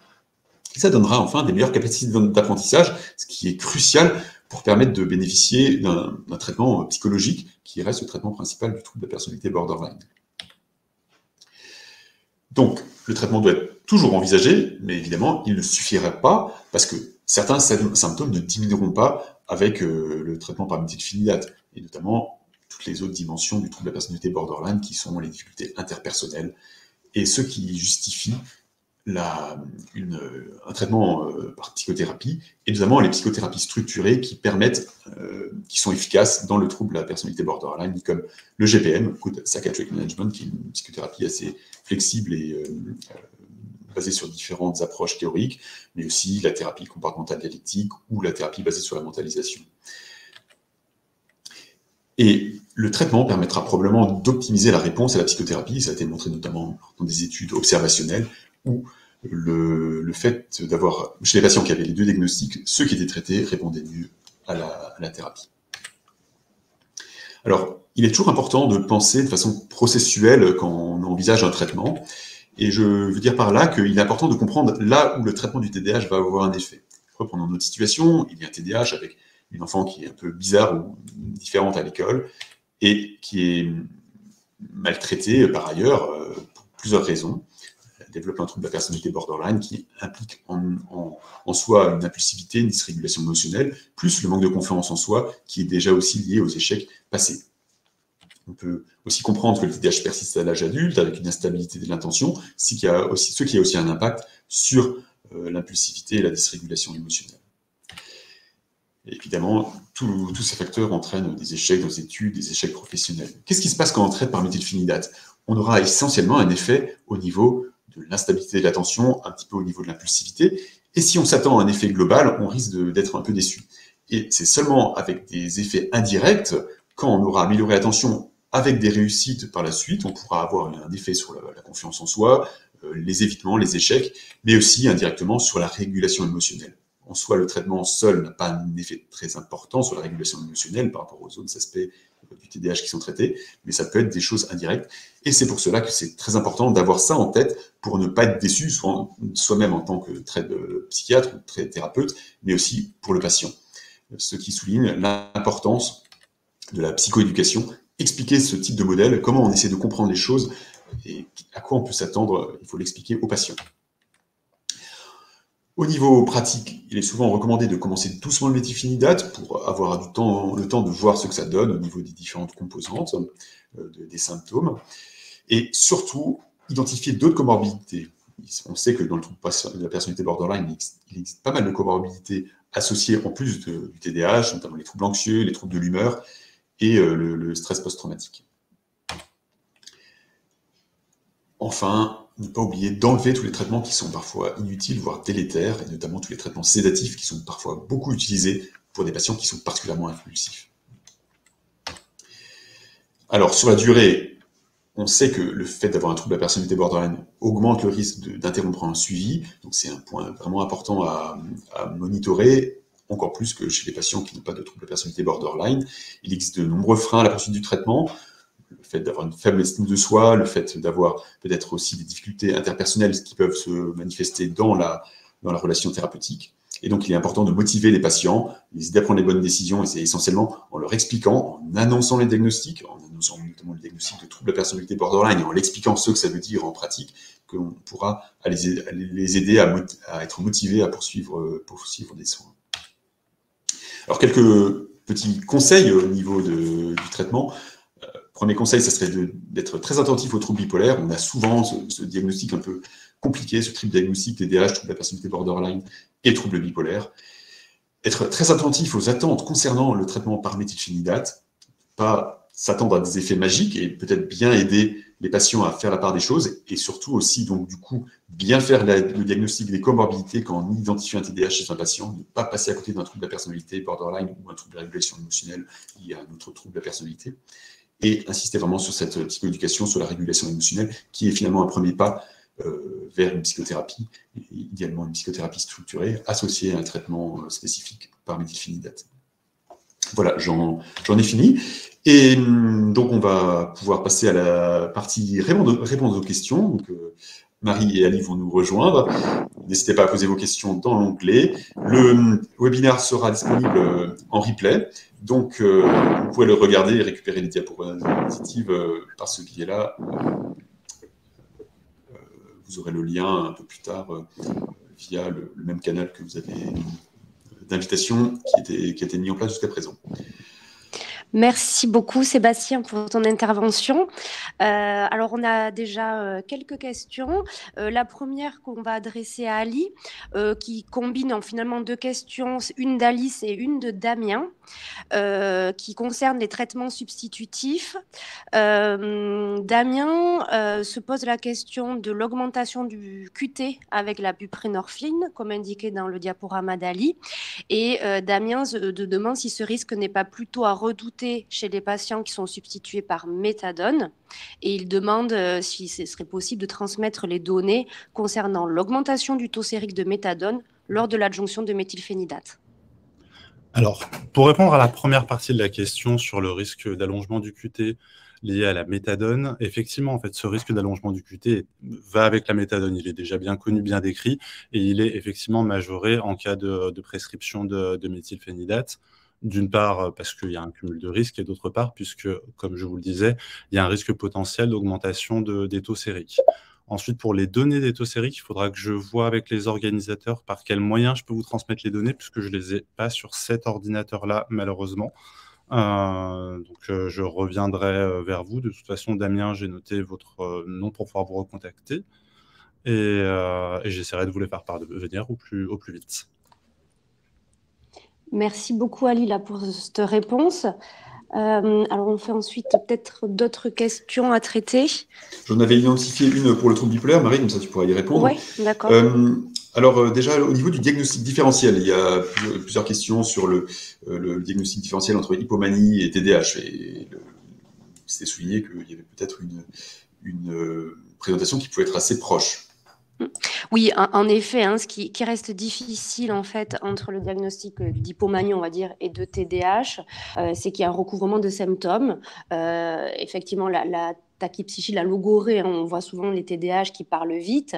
Et ça donnera enfin des meilleures capacités d'apprentissage, ce qui est crucial pour permettre de bénéficier d'un traitement psychologique qui reste le traitement principal du trouble de la personnalité borderline. Donc, le traitement doit être toujours envisagé, mais évidemment, il ne suffira pas parce que certains symptômes ne diminueront pas avec le traitement par méthylphénidate, et notamment toutes les autres dimensions du trouble de la personnalité borderline qui sont les difficultés interpersonnelles et ce qui justifie un traitement par psychothérapie, et notamment les psychothérapies structurées qui sont efficaces dans le trouble de la personnalité borderline, comme le GPM, Good Psychiatric Management, qui est une psychothérapie assez flexible et basée sur différentes approches théoriques, mais aussi la thérapie comportementale dialectique ou la thérapie basée sur la mentalisation. Et le traitement permettra probablement d'optimiser la réponse à la psychothérapie, ça a été montré notamment dans des études observationnelles, où le fait d'avoir, chez les patients qui avaient les deux diagnostics, ceux qui étaient traités répondaient mieux à la thérapie. Alors, il est toujours important de penser de façon processuelle quand on envisage un traitement, et je veux dire par là qu'il est important de comprendre là où le traitement du TDAH va avoir un effet. Reprenons notre situation, il y a un TDAH avec une enfant qui est un peu bizarre ou différente à l'école, et qui est maltraitée par ailleurs pour plusieurs raisons. Elle développe un trouble de la personnalité borderline qui implique en soi une impulsivité, une dysrégulation émotionnelle, plus le manque de confiance en soi qui est déjà aussi lié aux échecs passés. On peut aussi comprendre que le TDAH persiste à l'âge adulte avec une instabilité de l'intention, ce qui a aussi un impact sur l'impulsivité et la dysrégulation émotionnelle. Et évidemment, tous ces facteurs entraînent des échecs dans les études, des échecs professionnels. Qu'est-ce qui se passe quand on traite par méthylphénidate? On aura essentiellement un effet au niveau de l'instabilité de l'attention, un petit peu au niveau de l'impulsivité. Et si on s'attend à un effet global, on risque d'être un peu déçu. Et c'est seulement avec des effets indirects, quand on aura amélioré l'attention avec des réussites par la suite, on pourra avoir un effet sur la confiance en soi, les évitements, les échecs, mais aussi indirectement sur la régulation émotionnelle. En soi, le traitement seul n'a pas un effet très important sur la régulation émotionnelle par rapport aux autres aspects du TDAH qui sont traités, mais ça peut être des choses indirectes. Et c'est pour cela que c'est très important d'avoir ça en tête pour ne pas être déçu, soi-même en tant que psychiatre ou thérapeute, mais aussi pour le patient. Ce qui souligne l'importance de la psychoéducation, expliquer ce type de modèle, comment on essaie de comprendre les choses et à quoi on peut s'attendre, il faut l'expliquer aux patients. Au niveau pratique, il est souvent recommandé de commencer doucement le méthylphénidate pour avoir le temps de voir ce que ça donne au niveau des différentes composantes, des symptômes, et surtout identifier d'autres comorbidités. On sait que dans le trouble de la personnalité borderline, il existe pas mal de comorbidités associées en plus du TDAH, notamment les troubles anxieux, les troubles de l'humeur et le stress post-traumatique. Enfin, ne pas oublier d'enlever tous les traitements qui sont parfois inutiles, voire délétères, et notamment tous les traitements sédatifs qui sont parfois beaucoup utilisés pour des patients qui sont particulièrement impulsifs. Alors, sur la durée, on sait que le fait d'avoir un trouble de la personnalité borderline augmente le risque d'interrompre un suivi, donc c'est un point vraiment important à monitorer, encore plus que chez les patients qui n'ont pas de trouble de personnalité borderline. Il existe de nombreux freins à la poursuite du traitement, le fait d'avoir une faible estime de soi, le fait d'avoir peut-être aussi des difficultés interpersonnelles qui peuvent se manifester dans la relation thérapeutique. Et donc, il est important de motiver les patients, les aider à prendre les bonnes décisions, et c'est essentiellement en leur expliquant, en annonçant les diagnostics, en annonçant notamment le diagnostic de trouble de la personnalité borderline, et en l'expliquant ce que ça veut dire en pratique, qu'on pourra les aider à être motivés à poursuivre des soins. Alors, quelques petits conseils au niveau du traitement. Premier conseil, ça serait d'être très attentif aux troubles bipolaires. On a souvent ce diagnostic un peu compliqué, ce triple diagnostic TDAH, trouble de la personnalité borderline et trouble bipolaire. Être très attentif aux attentes concernant le traitement par méthylphénidate, pas s'attendre à des effets magiques et peut-être bien aider les patients à faire la part des choses et surtout aussi, donc du coup, bien faire le diagnostic des comorbidités quand on identifie un TDAH chez un patient, ne pas passer à côté d'un trouble de la personnalité borderline ou un trouble de la régulation émotionnelle lié à un autre trouble de la personnalité. Et insister vraiment sur cette psychoéducation, sur la régulation émotionnelle, qui est finalement un premier pas vers une psychothérapie, idéalement une psychothérapie structurée, associée à un traitement spécifique par méthylphénidate. Voilà, j'en ai fini. Et donc, on va pouvoir passer à la partie répondre aux questions. Donc, Marie et Ali vont nous rejoindre. N'hésitez pas à poser vos questions dans l'onglet. Le webinaire sera disponible en replay. Donc, vous pouvez le regarder et récupérer les diapositives par ce biais-là. Vous aurez le lien un peu plus tard via le même canal que vous avez d'invitation qui a été mis en place jusqu'à présent. Merci beaucoup Sébastien pour ton intervention. Alors on a déjà quelques questions. La première qu'on va adresser à Ali, qui combine finalement deux questions, une d'Alice et une de Damien, qui concerne les traitements substitutifs. Damien se pose la question de l'augmentation du QT avec la buprenorphine, comme indiqué dans le diaporama d'Ali. Et Damien demande si ce risque n'est pas plutôt à redouter chez les patients qui sont substitués par méthadone. Et il demande si ce serait possible de transmettre les données concernant l'augmentation du taux sérique de méthadone lors de l'adjonction de méthylphénidate. Alors, pour répondre à la première partie de la question sur le risque d'allongement du QT lié à la méthadone, effectivement, en fait, ce risque d'allongement du QT va avec la méthadone. Il est déjà bien connu, bien décrit, et il est effectivement majoré en cas de prescription de méthylphénidate. D'une part, parce qu'il y a un cumul de risques, et d'autre part, puisque, comme je vous le disais, il y a un risque potentiel d'augmentation des taux sériques. Ensuite, pour les données des taux sériques, il faudra que je vois avec les organisateurs par quels moyens je peux vous transmettre les données, puisque je ne les ai pas sur cet ordinateur-là, malheureusement. Donc, je reviendrai vers vous. De toute façon, Damien, j'ai noté votre nom pour pouvoir vous recontacter. Et j'essaierai de vous les faire parvenir au plus vite. Merci beaucoup Ali là, pour cette réponse. Alors on fait ensuite peut-être d'autres questions à traiter. J'en avais identifié une pour le trouble bipolaire, Marie, comme ça tu pourras y répondre. Oui, d'accord. Alors déjà, au niveau du diagnostic différentiel, il y a plusieurs questions sur le diagnostic différentiel entre hypomanie et TDAH. Et c'était souligné qu'il y avait peut-être une présentation qui pouvait être assez proche. Oui, en effet, hein, ce qui reste difficile en fait entre le diagnostic d'hypomanie, on va dire, et de TDAH, c'est qu'il y a un recouvrement de symptômes. Effectivement, la tachypsychie, la logorrhée, hein, on voit souvent les TDAH qui parlent vite,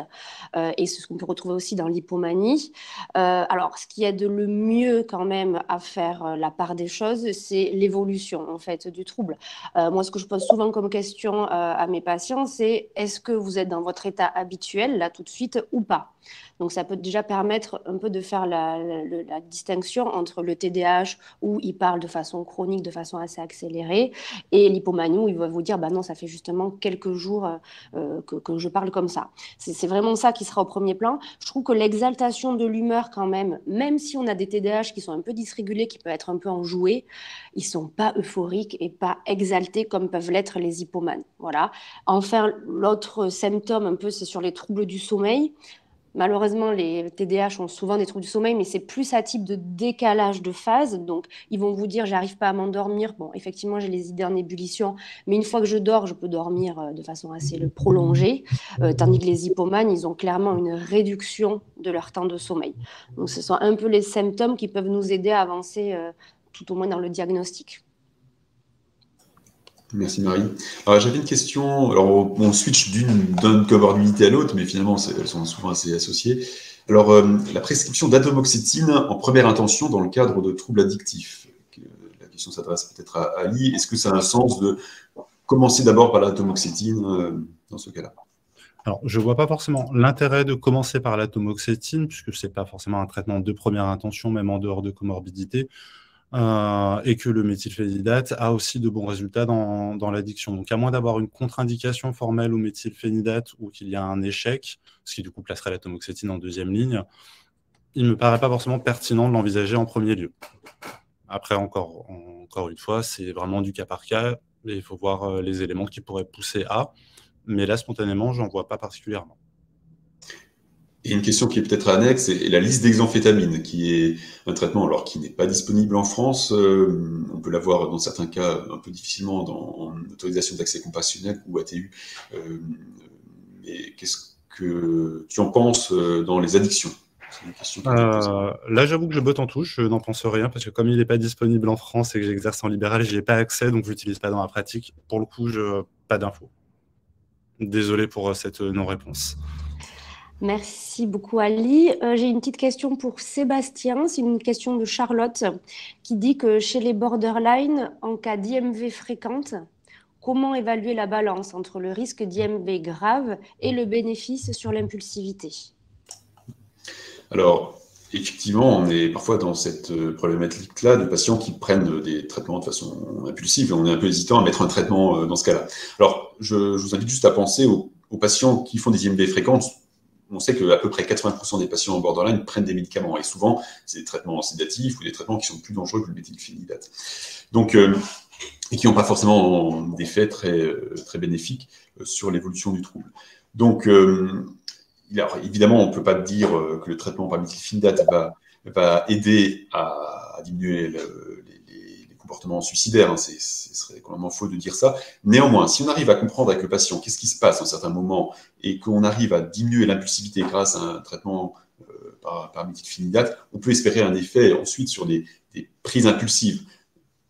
et c'est ce qu'on peut retrouver aussi dans l'hypomanie. Alors, ce qui aide le mieux quand même à faire la part des choses, c'est l'évolution en fait du trouble. Moi, ce que je pose souvent comme question à mes patients, c'est est-ce que vous êtes dans votre état habituel, là tout de suite, ou pas? Donc, ça peut déjà permettre un peu de faire la distinction entre le TDAH, où il parle de façon chronique, de façon assez accélérée, et l'hypomanie, où il va vous dire, bah non, ça fait justement quelques jours que je parle comme ça. C'est vraiment ça qui sera au premier plan. Je trouve que l'exaltation de l'humeur, quand même si on a des TDAH qui sont un peu dysrégulés, qui peuvent être un peu enjoués, ils sont pas euphoriques et pas exaltés comme peuvent l'être les hypomanes. Voilà. Enfin, l'autre symptôme un peu, c'est sur les troubles du sommeil. Malheureusement, les TDAH ont souvent des troubles du sommeil, mais c'est plus à type de décalage de phase. Donc, ils vont vous dire, j'arrive pas à m'endormir. Bon, effectivement, j'ai les idées en ébullition, mais une fois que je dors, je peux dormir de façon assez prolongée. Tandis que les hypomanes, ils ont clairement une réduction de leur temps de sommeil. Donc, ce sont un peu les symptômes qui peuvent nous aider à avancer tout au moins dans le diagnostic. Merci Marie. Alors, j'avais une question. Alors, on switch d'une comorbidité à l'autre, mais finalement, elles sont souvent assez associées. Alors, la prescription d'atomoxétine en première intention dans le cadre de troubles addictifs. La question s'adresse peut-être à Ali. Est-ce que ça a un sens de commencer d'abord par l'atomoxétine dans ce cas-là? Alors, je ne vois pas forcément l'intérêt de commencer par l'atomoxétine, puisque ce n'est pas forcément un traitement de première intention, même en dehors de comorbidité, et que le méthylphénidate a aussi de bons résultats dans l'addiction. Donc, à moins d'avoir une contre-indication formelle au méthylphénidate ou qu'il y a un échec, ce qui du coup placerait l'atomoxétine en deuxième ligne, il ne me paraît pas forcément pertinent de l'envisager en premier lieu. Après, encore une fois, c'est vraiment du cas par cas, et il faut voir les éléments qui pourraient pousser à. Mais là, spontanément, je n'en vois pas particulièrement. Et une question qui est peut-être annexe est la liste d'examphétamine, qui est un traitement alors qui n'est pas disponible en France. On peut l'avoir dans certains cas un peu difficilement en autorisation d'accès compassionnel ou ATU. Mais qu'est-ce que tu en penses dans les addictions? C'est une question qui Là, j'avoue que je botte en touche, je n'en pense rien, parce que comme il n'est pas disponible en France et que j'exerce en libéral, je n'y ai pas accès, donc je l'utilise pas dans la pratique. Pour le coup, pas d'infos. Désolé pour cette non-réponse. Merci beaucoup Ali. J'ai une petite question pour Sébastien. C'est une question de Charlotte qui dit que chez les borderline, en cas d'IMV fréquente, comment évaluer la balance entre le risque d'IMV grave et le bénéfice sur l'impulsivité? Alors, effectivement, on est parfois dans cette problématique-là de patients qui prennent des traitements de façon impulsive et on est un peu hésitant à mettre un traitement dans ce cas-là. Alors, je vous invite juste à penser aux patients qui font des IMV fréquentes. On sait qu'à peu près 80% des patients en borderline prennent des médicaments et souvent, c'est des traitements sédatifs ou des traitements qui sont plus dangereux que le méthylphénidate. Donc, et qui n'ont pas forcément d'effet très, très bénéfiques sur l'évolution du trouble. Donc, alors, évidemment, on ne peut pas dire que le traitement par méthylphénidate va aider à diminuer les comportements suicidaires. Hein. Ce serait complètement faux de dire ça. Néanmoins, si on arrive à comprendre avec le patient qu'est-ce qui se passe à un certain moment et qu'on arrive à diminuer l'impulsivité grâce à un traitement par méthylphénidate, on peut espérer un effet ensuite sur des prises impulsives,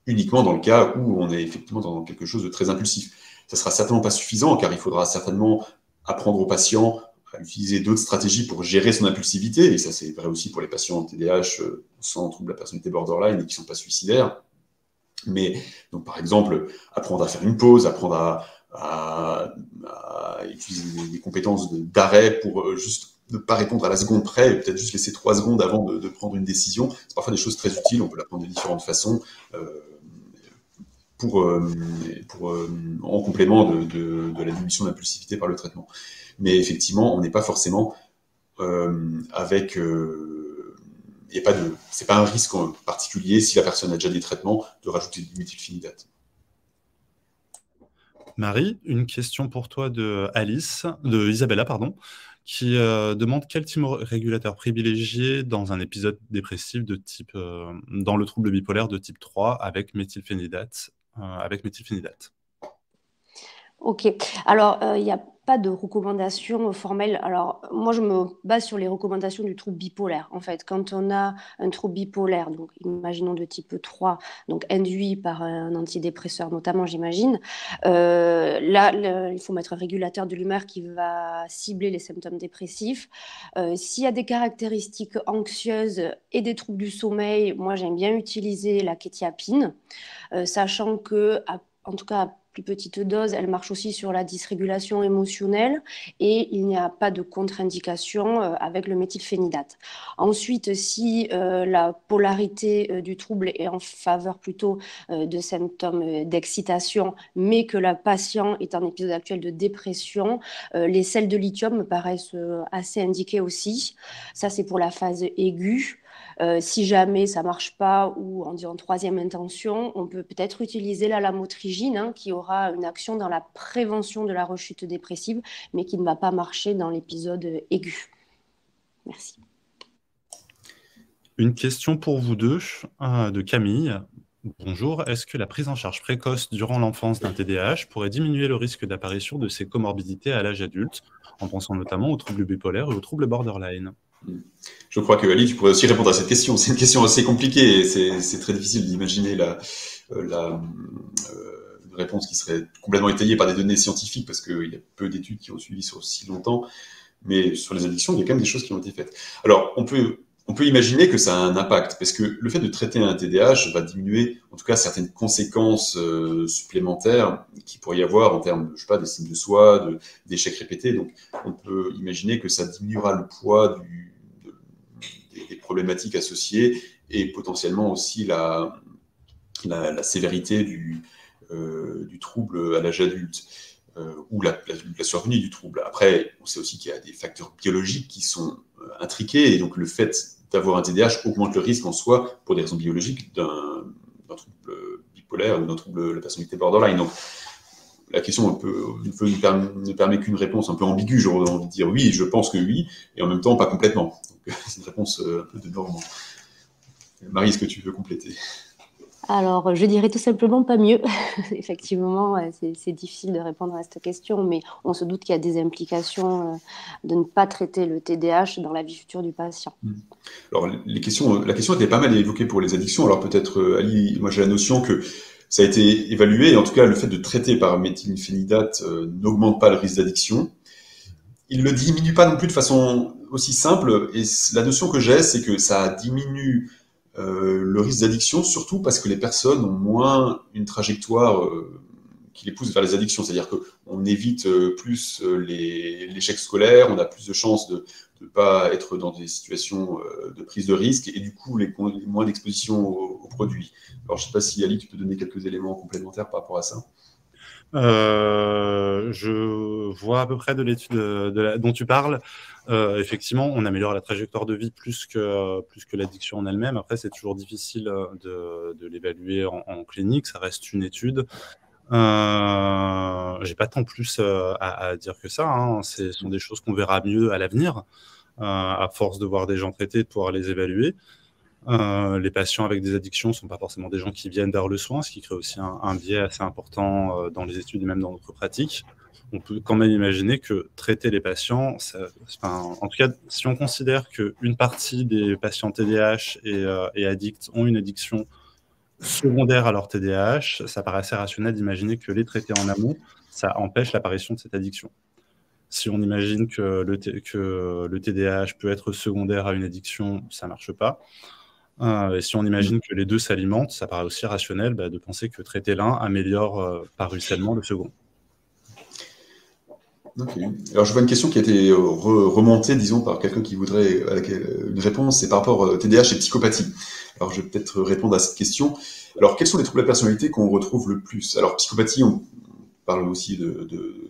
uniquement dans le cas où on est effectivement dans quelque chose de très impulsif. Ça ne sera certainement pas suffisant car il faudra certainement apprendre au patient à utiliser d'autres stratégies pour gérer son impulsivité, et ça c'est vrai aussi pour les patients TDAH sans trouble de la personnalité borderline et qui ne sont pas suicidaires. Mais donc par exemple, apprendre à faire une pause, apprendre à utiliser des compétences d'arrêt pour juste ne pas répondre à la seconde près, et peut-être juste laisser 3 secondes avant de prendre une décision. C'est parfois des choses très utiles, on peut l'apprendre de différentes façons. En complément de la diminution d'impulsivité par le traitement. Mais effectivement, on n'est pas forcément avec c'est pas un risque en particulier si la personne a déjà des traitements de rajouter du méthylphénidate. Marie, une question pour toi de Isabella, pardon, qui demande quel thymorégulateur privilégier dans un épisode dépressif de type, dans le trouble bipolaire de type 3 avec méthylphénidate. Ok, alors il n'y a pas de recommandations formelles. Alors moi, je me base sur les recommandations du trouble bipolaire. En fait, quand on a un trouble bipolaire, donc imaginons de type 3, donc induit par un antidépresseur notamment, j'imagine, là, il faut mettre un régulateur de l'humeur qui va cibler les symptômes dépressifs. S'il y a des caractéristiques anxieuses et des troubles du sommeil, moi, j'aime bien utiliser la quétiapine, sachant que, en tout cas, plus petite dose, elle marche aussi sur la dysrégulation émotionnelle et il n'y a pas de contre-indication avec le méthylphénidate. Ensuite, si la polarité du trouble est en faveur plutôt de symptômes d'excitation, mais que la patient est en épisode actuel de dépression, les sels de lithium me paraissent assez indiqués aussi. Ça, c'est pour la phase aiguë. Si jamais ça ne marche pas ou en troisième intention, on peut peut-être utiliser la lamotrigine qui aura une action dans la prévention de la rechute dépressive, mais qui ne va pas marcher dans l'épisode aigu. Merci. Une question pour vous deux de Camille. Bonjour, est-ce que la prise en charge précoce durant l'enfance d'un TDAH pourrait diminuer le risque d'apparition de ces comorbidités à l'âge adulte, en pensant notamment aux troubles bipolaires et aux troubles borderline? Je crois que Ali, tu pourrais aussi répondre à cette question. C'est une question assez compliquée et c'est très difficile d'imaginer une réponse qui serait complètement étayée par des données scientifiques parce qu'il y a peu d'études qui ont suivi sur si longtemps. Mais sur les addictions, il y a quand même des choses qui ont été faites. Alors, on peut imaginer que ça a un impact parce que le fait de traiter un TDAH va diminuer, en tout cas, certaines conséquences supplémentaires qu'il pourrait y avoir en termes, je sais pas, d'estime de soi, d'échecs répétés. Donc, on peut imaginer que ça diminuera le poids des problématiques associées et potentiellement aussi la sévérité du trouble à l'âge adulte ou la survenue du trouble. Après, on sait aussi qu'il y a des facteurs biologiques qui sont intriqués et donc le fait d'avoir un TDAH augmente le risque en soi pour des raisons biologiques d'un trouble bipolaire ou d'un trouble de la personnalité borderline. Donc, la question ne permet qu'une réponse un peu ambiguë. J'aurais envie de dire oui, je pense que oui, et en même temps pas complètement. Donc, c'est une réponse un peu de normand. Marie, est-ce que tu veux compléter ? Alors, je dirais tout simplement pas mieux. Effectivement, c'est difficile de répondre à cette question, mais on se doute qu'il y a des implications de ne pas traiter le TDAH dans la vie future du patient. Alors, la question était pas mal évoquée pour les addictions. Alors peut-être, Ali, moi j'ai la notion que ça a été évalué, et en tout cas, le fait de traiter par méthylphénidate n'augmente pas le risque d'addiction. Il ne le diminue pas non plus de façon aussi simple, et la notion que j'ai, c'est que ça diminue le risque d'addiction, surtout parce que les personnes ont moins une trajectoire qui les pousse vers les addictions. C'est-à-dire qu'on évite plus l'échec scolaire, on a plus de chances de ne pas être dans des situations de prise de risque et du coup moins d'exposition aux produits. Alors je ne sais pas si Ali, tu peux donner quelques éléments complémentaires par rapport à ça. Je vois à peu près de l'étude dont tu parles. Effectivement, on améliore la trajectoire de vie plus que l'addiction en elle-même. Après, c'est toujours difficile de l'évaluer en clinique. Ça reste une étude. J'ai pas tant plus à dire que ça. Ce sont des choses qu'on verra mieux à l'avenir, à force de voir des gens traités, de pouvoir les évaluer. Les patients avec des addictions ne sont pas forcément des gens qui viennent vers le soin, ce qui crée aussi un biais assez important dans les études et même dans notre pratique. On peut quand même imaginer que traiter les patients, en tout cas, si on considère qu'une partie des patients TDAH et addicts ont une addiction secondaire à leur TDAH, ça paraît assez rationnel d'imaginer que les traiter en amont, ça empêche l'apparition de cette addiction. Si on imagine que le TDAH peut être secondaire à une addiction, ça ne marche pas. Et si on imagine que les deux s'alimentent, ça paraît aussi rationnel de penser que traiter l'un améliore par ruissellement le second. Ok. Alors je vois une question qui a été remontée, disons, par quelqu'un qui voudrait une réponse, c'est par rapport au TDAH et psychopathie. Alors je vais peut-être répondre à cette question. Alors quels sont les troubles de la personnalité qu'on retrouve le plus ? Alors psychopathie, parle aussi de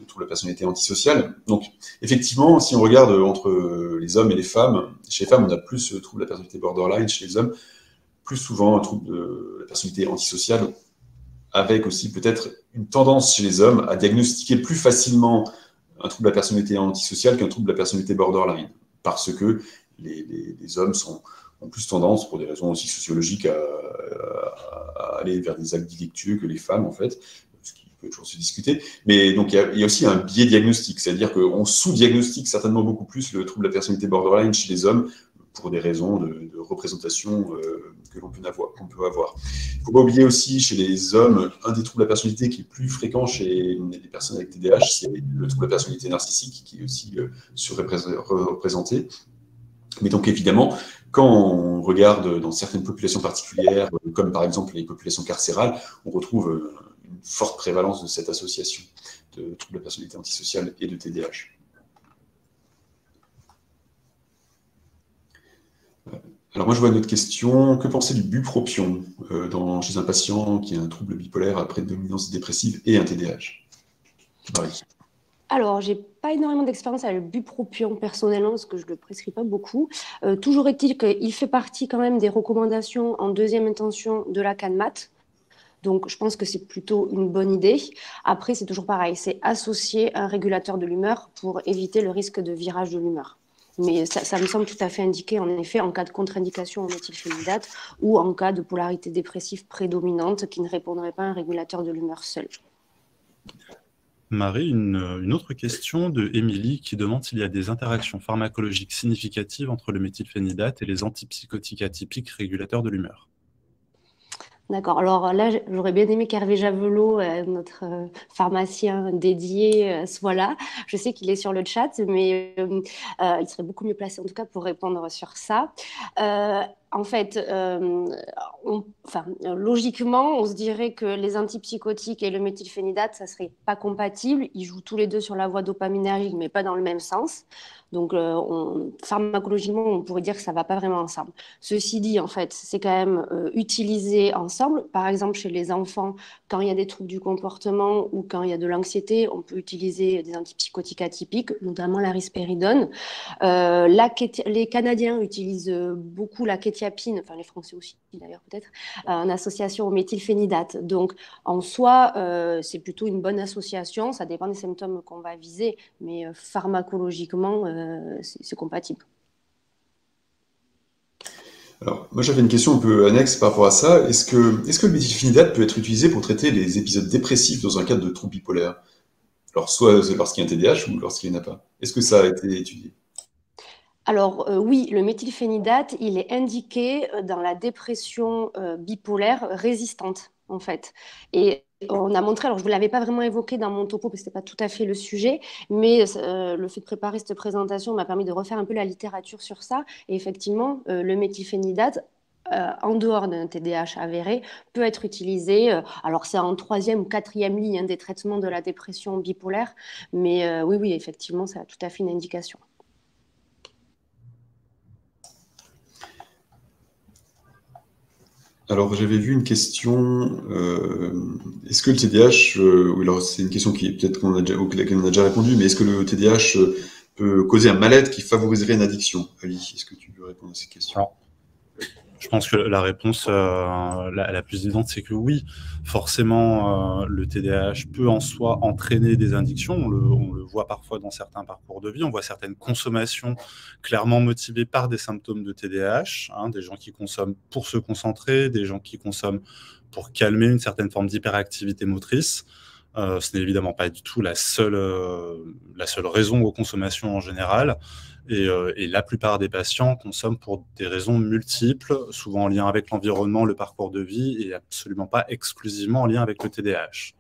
troubles de la personnalité antisociale. Donc, effectivement, si on regarde entre les hommes et les femmes, chez les femmes, on a plus trouble de la personnalité borderline, chez les hommes, plus souvent un trouble de la personnalité antisociale, avec aussi peut-être une tendance chez les hommes à diagnostiquer plus facilement un trouble de la personnalité antisociale qu'un trouble de la personnalité borderline, parce que les hommes ont plus tendance, pour des raisons aussi sociologiques, à aller vers des actes délictueux que les femmes, en fait, ce qui peut toujours se discuter. Mais donc, il y a aussi un biais diagnostique, c'est-à-dire qu'on sous-diagnostique certainement beaucoup plus le trouble de la personnalité borderline chez les hommes pour des raisons de représentation que l'on peut avoir. Il ne faut pas oublier aussi, chez les hommes, un des troubles de la personnalité qui est plus fréquent chez les personnes avec TDAH, c'est le trouble de la personnalité narcissique, qui est aussi surreprésenté. Mais donc, évidemment, quand on regarde dans certaines populations particulières, comme par exemple les populations carcérales, on retrouve une forte prévalence de cette association de troubles de la personnalité antisociale et de TDAH. Alors moi, je vois une autre question. Que penser du bupropion chez un patient qui a un trouble bipolaire après une dominance dépressive et un TDAH? Marie. Alors, j'ai pas énormément d'expérience avec le bupropion personnellement, parce que je le prescris pas beaucoup. Toujours est-il qu'il fait partie quand même des recommandations en deuxième intention de la CANMAT. Donc, je pense que c'est plutôt une bonne idée. Après, c'est toujours pareil, c'est associer un régulateur de l'humeur pour éviter le risque de virage de l'humeur. Mais ça me semble tout à fait indiqué, en effet, en cas de contre-indication au méthylphénidate ou en cas de polarité dépressive prédominante qui ne répondrait pas à un régulateur de l'humeur seul. Marie, une autre question de Émilie qui demande s'il y a des interactions pharmacologiques significatives entre le méthylphénidate et les antipsychotiques atypiques régulateurs de l'humeur. D'accord. Alors là, j'aurais bien aimé qu'Hervé Javelot, notre pharmacien dédié, soit là. Je sais qu'il est sur le chat, mais il serait beaucoup mieux placé en tout cas pour répondre sur ça. En fait, logiquement, on se dirait que les antipsychotiques et le méthylphénidate, ça serait pas compatible. Ils jouent tous les deux sur la voie dopaminergique, mais pas dans le même sens. Donc, pharmacologiquement, on pourrait dire que ça ne va pas vraiment ensemble. Ceci dit, en fait, c'est quand même utilisé ensemble. Par exemple, chez les enfants, quand il y a des troubles du comportement ou quand il y a de l'anxiété, on peut utiliser des antipsychotiques atypiques, notamment la risperidone. Les Canadiens utilisent beaucoup la kétiapine, enfin les Français aussi d'ailleurs peut-être, en association au méthylphénidate. Donc, en soi, c'est plutôt une bonne association. Ça dépend des symptômes qu'on va viser, mais pharmacologiquement, c'est compatible. Alors, moi j'avais une question un peu annexe par rapport à ça. Est-ce que le méthylphénidate peut être utilisé pour traiter les épisodes dépressifs dans un cadre de trouble bipolaire? Alors, soit lorsqu'il y a un TDAH ou lorsqu'il n'y en a pas. Est-ce que ça a été étudié? Alors oui, le méthylphénidate, il est indiqué dans la dépression bipolaire résistante, en fait. Et on a montré, alors je ne vous l'avais pas vraiment évoqué dans mon topo parce que ce n'était pas tout à fait le sujet, mais le fait de préparer cette présentation m'a permis de refaire un peu la littérature sur ça. Et effectivement, le méthylphénidate, en dehors d'un TDAH avéré, peut être utilisé. Alors c'est en 3e ou 4e ligne des traitements de la dépression bipolaire, mais oui, effectivement, ça a tout à fait une indication. Alors, j'avais vu une question. Est-ce que le TDAH, alors c'est une question qui peut-être auquel on a déjà répondu, mais est-ce que le TDAH peut causer un mal-être qui favoriserait une addiction? Ali, est-ce que tu veux répondre à cette question? Alors, je pense que la réponse la plus évidente, c'est que oui, forcément, le TDAH peut en soi entraîner des addictions. On le voit parfois dans certains parcours de vie. On voit certaines consommations clairement motivées par des symptômes de TDAH, des gens qui consomment pour se concentrer, des gens qui consomment pour calmer une certaine forme d'hyperactivité motrice. Ce n'est évidemment pas du tout la seule raison aux consommations en général. Et la plupart des patients consomment pour des raisons multiples, souvent en lien avec l'environnement, le parcours de vie, et absolument pas exclusivement en lien avec le TDAH.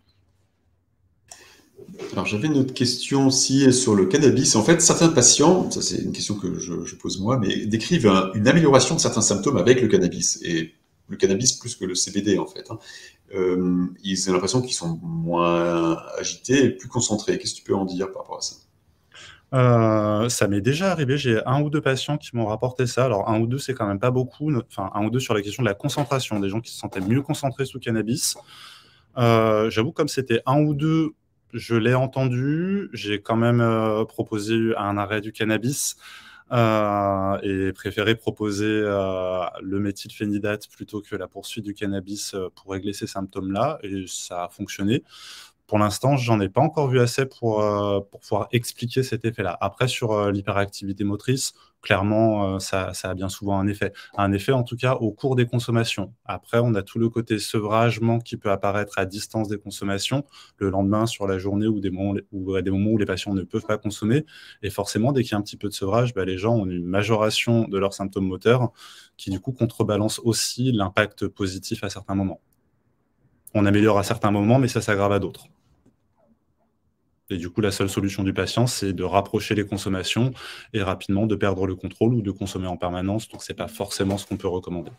Alors, j'avais une autre question aussi sur le cannabis. En fait, certains patients, ça c'est une question que je pose moi, mais décrivent une amélioration de certains symptômes avec le cannabis. Et le cannabis plus que le CBD, en fait. Ils ont l'impression qu'ils sont moins agités et plus concentrés. Qu'est-ce que tu peux en dire par rapport à ça? Ça m'est déjà arrivé, j'ai 1 ou 2 patients qui m'ont rapporté ça. Alors 1 ou 2, c'est quand même pas beaucoup, enfin 1 ou 2 sur la question de la concentration, des gens qui se sentaient mieux concentrés sous cannabis. J'avoue, comme c'était 1 ou 2, je l'ai entendu. J'ai quand même proposé un arrêt du cannabis et préféré proposer le méthylphénidate plutôt que la poursuite du cannabis pour régler ces symptômes-là. Et ça a fonctionné. Pour l'instant, j'en ai pas encore vu assez pour pouvoir expliquer cet effet-là. Après, sur l'hyperactivité motrice, clairement, ça a bien souvent un effet. Un effet, en tout cas, au cours des consommations. Après, on a tout le côté sevragement qui peut apparaître à distance des consommations, le lendemain, sur la journée, ou à des moments où les patients ne peuvent pas consommer. Et forcément, dès qu'il y a un petit peu de sevrage, les gens ont une majoration de leurs symptômes moteurs qui, du coup, contrebalance aussi l'impact positif à certains moments. On améliore à certains moments, mais ça s'aggrave à d'autres. Et du coup, la seule solution du patient, c'est de rapprocher les consommations et rapidement de perdre le contrôle ou de consommer en permanence. Donc, ce n'est pas forcément ce qu'on peut recommander.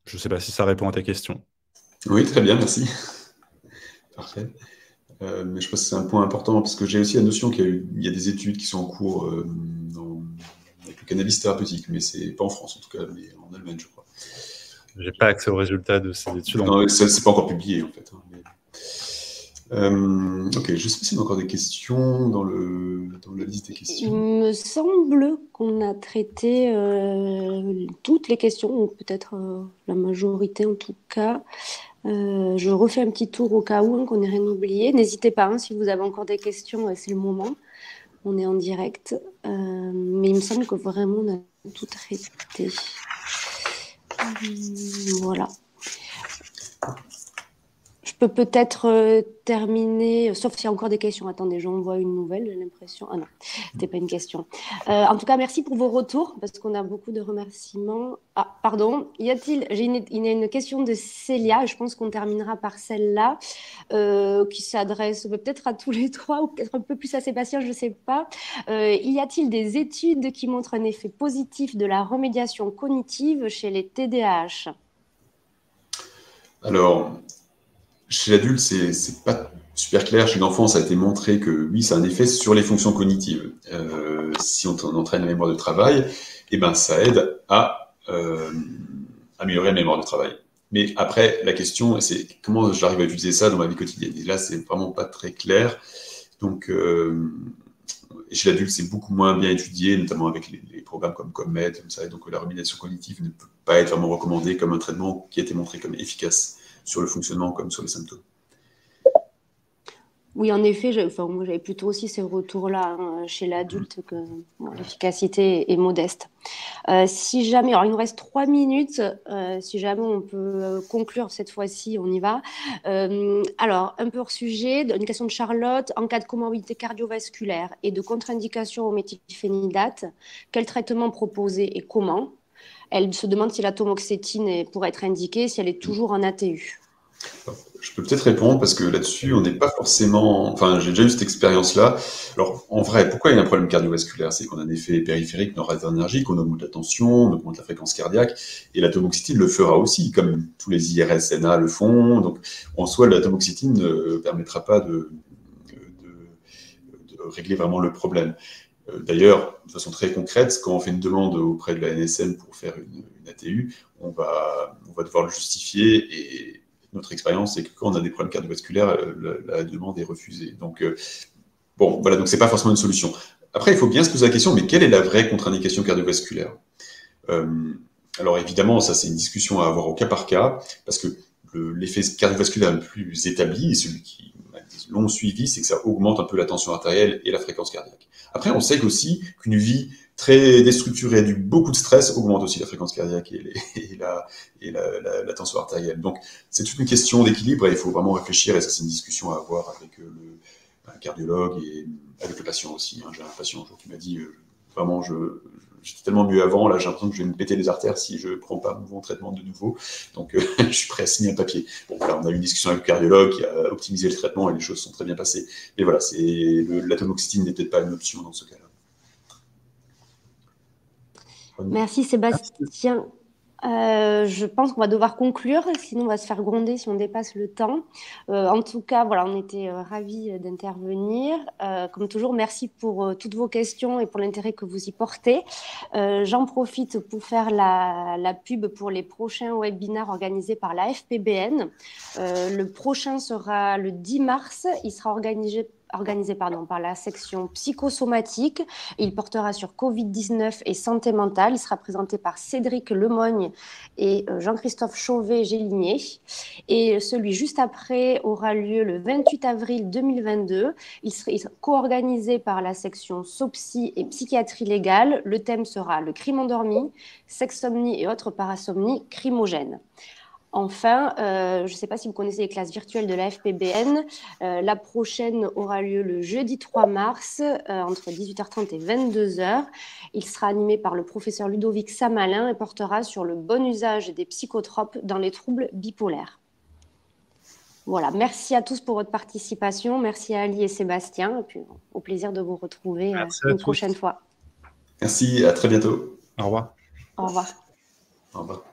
Je ne sais pas si ça répond à ta question. Oui, très bien, merci. Parfait. Mais je pense que c'est un point important parce que j'ai aussi la notion qu'il y a des études qui sont en cours avec le cannabis thérapeutique, mais c'est pas en France en tout cas, mais en Allemagne, je crois. Je n'ai pas accès aux résultats de ces études. Non, c'est pas encore publié en fait. Ok, je sais pas s'il y a encore des questions dans la liste des questions. Il me semble qu'on a traité toutes les questions, ou peut-être la majorité en tout cas. Je refais un petit tour au cas où qu'on n'ait rien oublié. N'hésitez pas, si vous avez encore des questions, c'est le moment. On est en direct. Mais il me semble que vraiment on a tout traité. Voilà. Je peux peut-être terminer, sauf s'il y a encore des questions. Attendez, j'envoie une nouvelle, j'ai l'impression. Ah non, c'était pas une question. En tout cas, merci pour vos retours, parce qu'on a beaucoup de remerciements. Ah, pardon, il y a une question de Célia, je pense qu'on terminera par celle-là, qui s'adresse peut-être à tous les trois, ou peut-être un peu plus à Sébastien, je ne sais pas. Y a-t-il des études qui montrent un effet positif de la remédiation cognitive chez les TDAH? Alors, chez l'adulte, c'est pas super clair. Chez l'enfant, ça a été montré que oui, ça a un effet sur les fonctions cognitives. Si on entraîne la mémoire de travail, ça aide à améliorer la mémoire de travail. Mais après, la question, c'est comment j'arrive à utiliser ça dans ma vie quotidienne. Et là, c'est vraiment pas très clair. Donc, chez l'adulte, c'est beaucoup moins bien étudié, notamment avec les programmes comme COMET, comme ça. Et donc, la remédiation cognitive ne peut pas être vraiment recommandée comme un traitement qui a été montré comme efficace sur le fonctionnement comme sur les symptômes. Oui, en effet, moi j'avais plutôt aussi ces retours-là chez l'adulte que l'efficacité est modeste. Si jamais, alors il nous reste 3 minutes, si jamais on peut conclure cette fois-ci, on y va. Alors, un peu hors sujet, une question de Charlotte. En cas de comorbidité cardiovasculaire et de contre-indication au méthylphénidate, quel traitement proposer et comment? Elle se demande si la tamoxétine pourrait être indiquée, si elle est toujours en ATU. Je peux peut-être répondre parce que là-dessus, on n'est pas forcément. Enfin, j'ai déjà eu cette expérience-là. Alors, en vrai, pourquoi il y a un problème cardiovasculaire? C'est qu'on a un effet périphérique noradrénergique, on augmente la tension, on augmente la fréquence cardiaque, et la tamoxétine le fera aussi, comme tous les IRSNA le font. Donc, en soi, la tamoxétine ne permettra pas de régler vraiment le problème. D'ailleurs, de façon très concrète, quand on fait une demande auprès de la NSM pour faire une ATU, on va devoir le justifier et notre expérience, c'est que quand on a des problèmes cardiovasculaires, la demande est refusée. Donc, bon, voilà, donc c'est pas forcément une solution. Après, il faut bien se poser la question, mais quelle est la vraie contre-indication cardiovasculaire? Alors évidemment, ça c'est une discussion à avoir au cas par cas, parce que l'effet cardiovasculaire le plus établi, et celui qui a des longs suivis, c'est que ça augmente un peu la tension artérielle et la fréquence cardiaque. Après, on sait aussi qu'une vie très déstructurée du beaucoup de stress augmente aussi la fréquence cardiaque et la tension artérielle. Donc, c'est toute une question d'équilibre et il faut vraiment réfléchir, et ça, c'est une discussion à avoir avec un cardiologue et avec le patient aussi. J'ai un patient un jour qui m'a dit vraiment, j'étais tellement mieux avant, là j'ai l'impression que je vais me péter les artères si je ne prends pas mon traitement de nouveau. Donc, je suis prêt à signer un papier. Bon, voilà, on a eu une discussion avec le cardiologue qui a optimisé le traitement et les choses sont très bien passées. Mais voilà, la tamoxétine n'est peut-être pas une option dans ce cas-là. Merci Sébastien. Je pense qu'on va devoir conclure, sinon on va se faire gronder si on dépasse le temps. En tout cas, voilà, on était ravis d'intervenir. Comme toujours, merci pour toutes vos questions et pour l'intérêt que vous y portez. J'en profite pour faire la pub pour les prochains webinaires organisés par la FPBN. Le prochain sera le 10 mars. Il sera organisé par la section psychosomatique. Il portera sur Covid-19 et santé mentale. Il sera présenté par Cédric Lemogne et Jean-Christophe Chauvet-Géligné. Et celui juste après aura lieu le 28 avril 2022. Il sera co-organisé par la section Sopsy et psychiatrie légale. Le thème sera le crime endormi, sexsomnie et autres parasomnies crimogènes. Enfin, je ne sais pas si vous connaissez les classes virtuelles de la FPBN. La prochaine aura lieu le jeudi 3 mars entre 18h30 et 22h. Il sera animé par le professeur Ludovic Samalin et portera sur le bon usage des psychotropes dans les troubles bipolaires. Voilà, merci à tous pour votre participation. Merci à Ali et Sébastien. Et puis, au plaisir de vous retrouver une prochaine fois. Merci, à très bientôt. Au revoir. Au revoir. Au revoir.